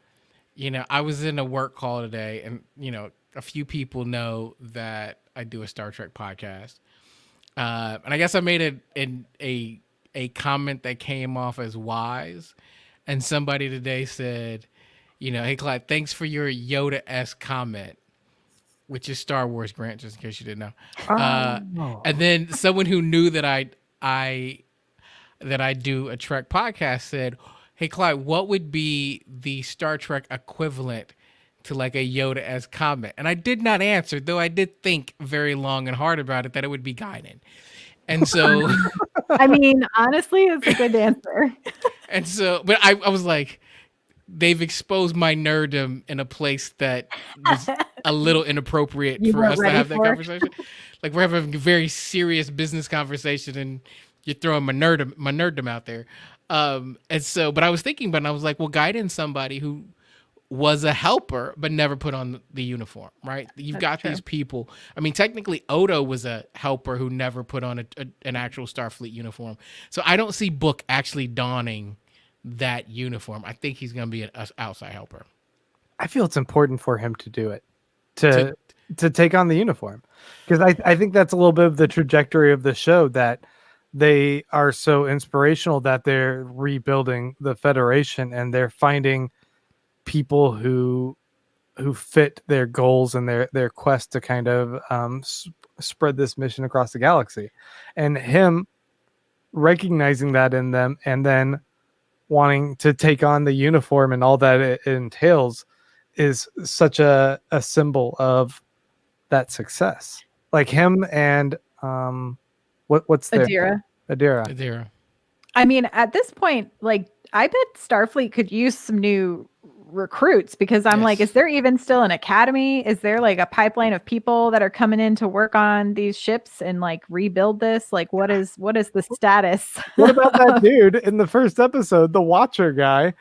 I was in a work call today and, a few people know that I do a Star Trek podcast. And I guess I made a comment that came off as wise. And somebody today said, hey, Clyde, thanks for your Yoda-esque comment. which is Star Wars, Grant, just in case you didn't know. Oh. And then someone who knew that I do a Trek podcast said, "Hey, Clyde, what would be the Star Trek equivalent to like a Yoda-esque comment?" And I did not answer, though I did think very long and hard about it, that it would be Guinan. And so, I mean, honestly, it's a good answer. but I was like, they've exposed my nerddom in a place that was a little inappropriate You for weren't us to ready have that for it. conversation. Like we're having a very serious business conversation, and you're throwing my nerddom out there. And so, but I was thinking, but I was like, well, Guidon's somebody who was a helper but never put on the uniform, right? You've That's got true. these people. I mean, technically, Odo was a helper who never put on an actual Starfleet uniform. So I don't see Book actually donning that uniform. I think he's going to be an outside helper. I feel it's important for him to do it, to take on the uniform, because I think that's a little bit of the trajectory of the show, that they are so inspirational that they're rebuilding the Federation and they're finding people who fit their goals and their quest to kind of spread this mission across the galaxy, and him recognizing that in them and then wanting to take on the uniform and all that it entails is such a symbol of that success. Like him and what's their Adira. I mean, at this point, like, I bet Starfleet could use some new recruits, because I'm like, Yes. is there even still an academy? Is there like a pipeline of people that are coming in to work on these ships and like rebuild this? Like, what is the status? What about that dude in the first episode, the Watcher guy?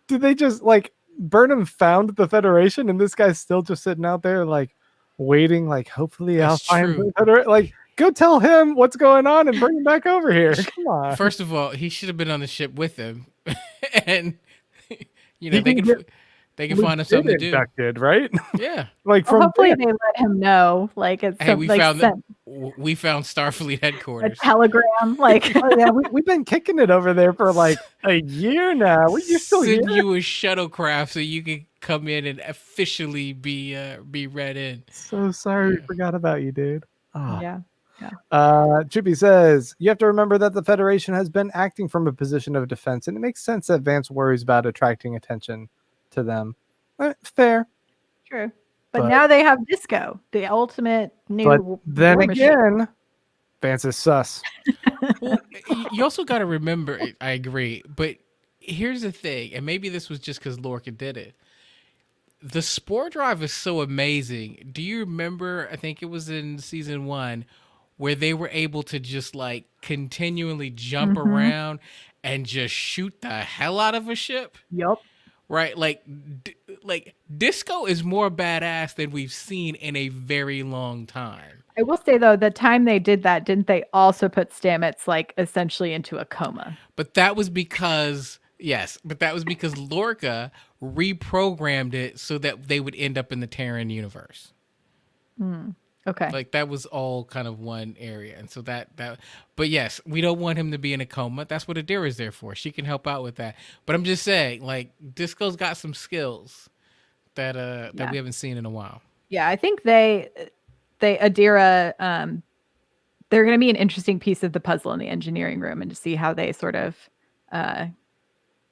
Did they just like Burnham found the Federation and this guy's still just sitting out there like waiting, like hopefully That's I'll find true. the Federation? Like, go tell him what's going on and bring him back over here. Come on. First of all, he should have been on the ship with him, and you He know they can can find him something to do. Inducted, right? Yeah. Like Well, from hopefully they let him know. Like, it's Hey, some, like sent we found Starfleet a headquarters. telegram. Like, oh, yeah, we've been kicking it over there for like a year now. You're still here? Send you a shuttlecraft so you can come in and officially be read in. So sorry, we forgot about you, dude. Oh. yeah. Chippy says, you have to remember that the Federation has been acting from a position of defense, and it makes sense that Vance worries about attracting attention to them. Fair. True. But But- now they have Disco, the ultimate new. But then war machine. again, Vance is sus. Well, you also got to remember, I agree, but here's the thing, and maybe this was just because Lorca did it. The Spore Drive is so amazing. Do you remember, I think it was in season 1, where they were able to just like continually jump around and just shoot the hell out of a ship? Yup. Right? Like Disco is more badass than we've seen in a very long time. I will say though, the time they did that, didn't they also put Stamets like essentially into a coma? But that was because Lorca reprogrammed it so that they would end up in the Terran universe. Okay. Like that was all kind of one area. And so that but yes, we don't want him to be in a coma. That's what Adira's there for. She can help out with that. But I'm just saying, like, Disco's got some skills that we haven't seen in a while. Yeah, I think they Adira, they're going to be an interesting piece of the puzzle in the engineering room, and to see how they sort of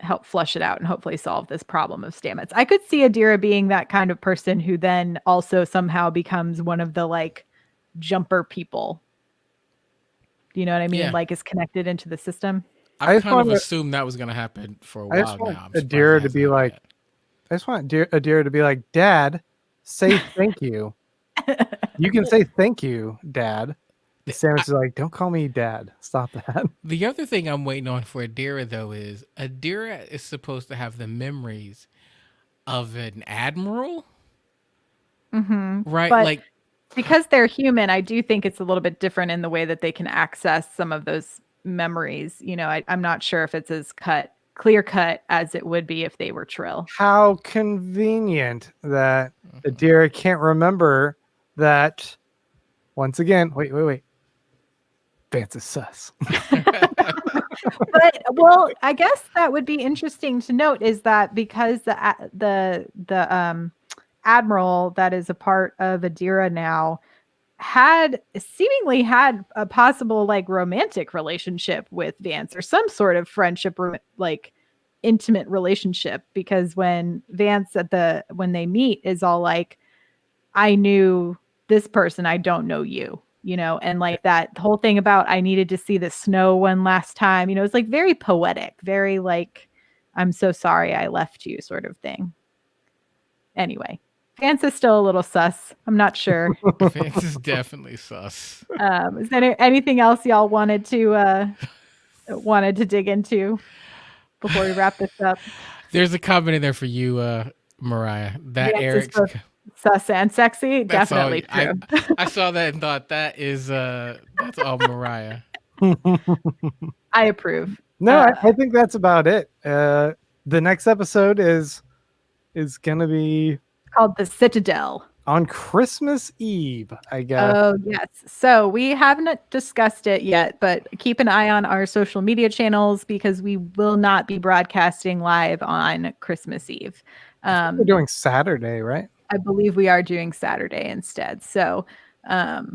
help flush it out and hopefully solve this problem of Stamets. I could see Adira being that kind of person who then also somehow becomes one of the like jumper people. You know what I mean? Yeah. Like is connected into the system. I kind of assumed that was going to happen for a I just while want now. I'm surprised Adira it to hasn't be happened like, yet. I just want Adira to be like, Dad, say thank you. You can say thank you, Dad. And Stamets is like, don't call me Dad. Stop that. The other thing I'm waiting on for Adira, though, is Adira is supposed to have the memories of an admiral, right? But Like, because they're human, I do think it's a little bit different in the way that they can access some of those memories. You know, I'm not sure if it's as clear cut as it would be if they were Trill. How convenient that Adira can't remember that. Once again, wait. Vance is sus. But well, I guess that would be interesting to note is that because the admiral that is a part of Adira now seemingly had a possible like romantic relationship with Vance, or some sort of friendship, like intimate relationship, because when Vance when they meet is all like, I knew this person, I don't know you, and like that whole thing about I needed to see the snow one last time, it's like very poetic, very like, I'm so sorry I left you sort of thing. Anyway, Vance is still a little sus. I'm not sure. Vance is definitely sus. Is there anything else y'all wanted to dig into before we wrap this up? There's a comment in there for you, Mariah. That Vance Eric's. is both sus and sexy. That's Definitely all, true. I saw that and thought that's all Mariah. I approve. No, I think that's about it. The next episode is gonna be called The Citadel. On Christmas Eve, I guess. Oh, yes. So we haven't discussed it yet, but keep an eye on our social media channels because we will not be broadcasting live on Christmas Eve. We're doing Saturday, right? I believe we are doing Saturday instead. So, have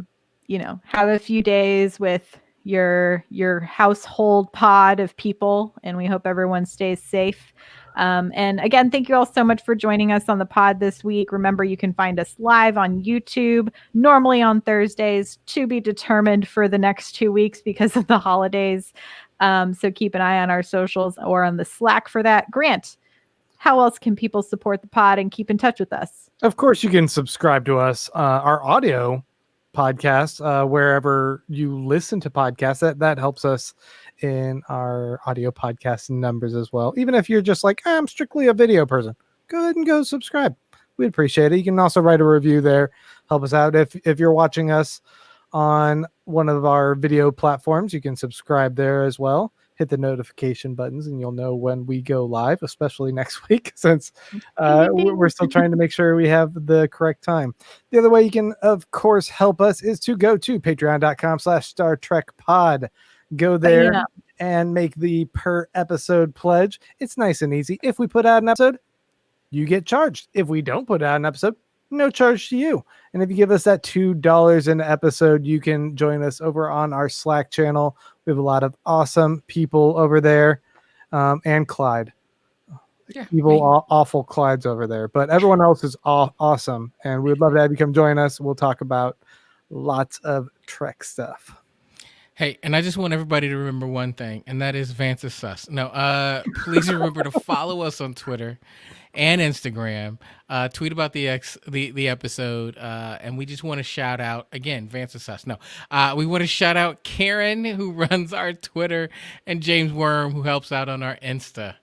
a few days with your household pod of people, and we hope everyone stays safe. And again, thank you all so much for joining us on the pod this week. Remember, you can find us live on YouTube, normally on Thursdays, to be determined for the next 2 weeks because of the holidays. So keep an eye on our socials or on the Slack for that. Grant, how else can people support the pod and keep in touch with us? Of course, you can subscribe to us, our audio podcast, wherever you listen to podcasts. That helps us in our audio podcast numbers as well. Even if you're just like, I'm strictly a video person, go ahead and go subscribe. We'd appreciate it. You can also write a review there. Help us out. If you're watching us on one of our video platforms, you can subscribe there as well. Hit the notification buttons and you'll know when we go live, especially next week, since we're still trying to make sure we have the correct time. The other way you can, of course, help us is to go to patreon.com/Star Trek Pod. Go there and make the per episode pledge. It's nice and easy. If we put out an episode, you get charged. If we don't put out an episode, no charge to you. And if you give us that $2 an episode, you can join us over on our Slack channel. We have a lot of awesome people over there, and Clyde. Yeah, awful Clyde's over there, but everyone else is awesome. And we'd love to have you come join us. We'll talk about lots of Trek stuff. Hey, and I just want everybody to remember one thing, and that is Vance is sus. No, please remember to follow us on Twitter and Instagram. Tweet about the episode, and we just want to shout out again, Vance is sus. No, we want to shout out Karen, who runs our Twitter, and James Worm, who helps out on our Insta.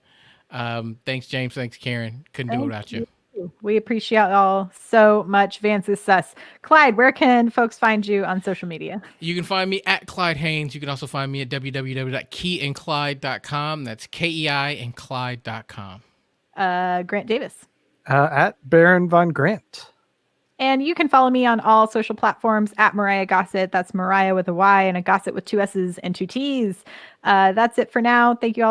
Thanks, James. Thanks, Karen. Couldn't do it without you. We appreciate y'all so much. Vance is sus. Clyde, where can folks find you on social media? You can find me at Clyde Haynes. You can also find me at www.keyandclyde.com. That's KEI and Clyde.com. Grant Davis. At Baron Von Grant. And you can follow me on all social platforms at Mariah Gossett. That's Mariah with a Y and a Gossett with 2 S's and 2 T's. That's it for now. Thank you all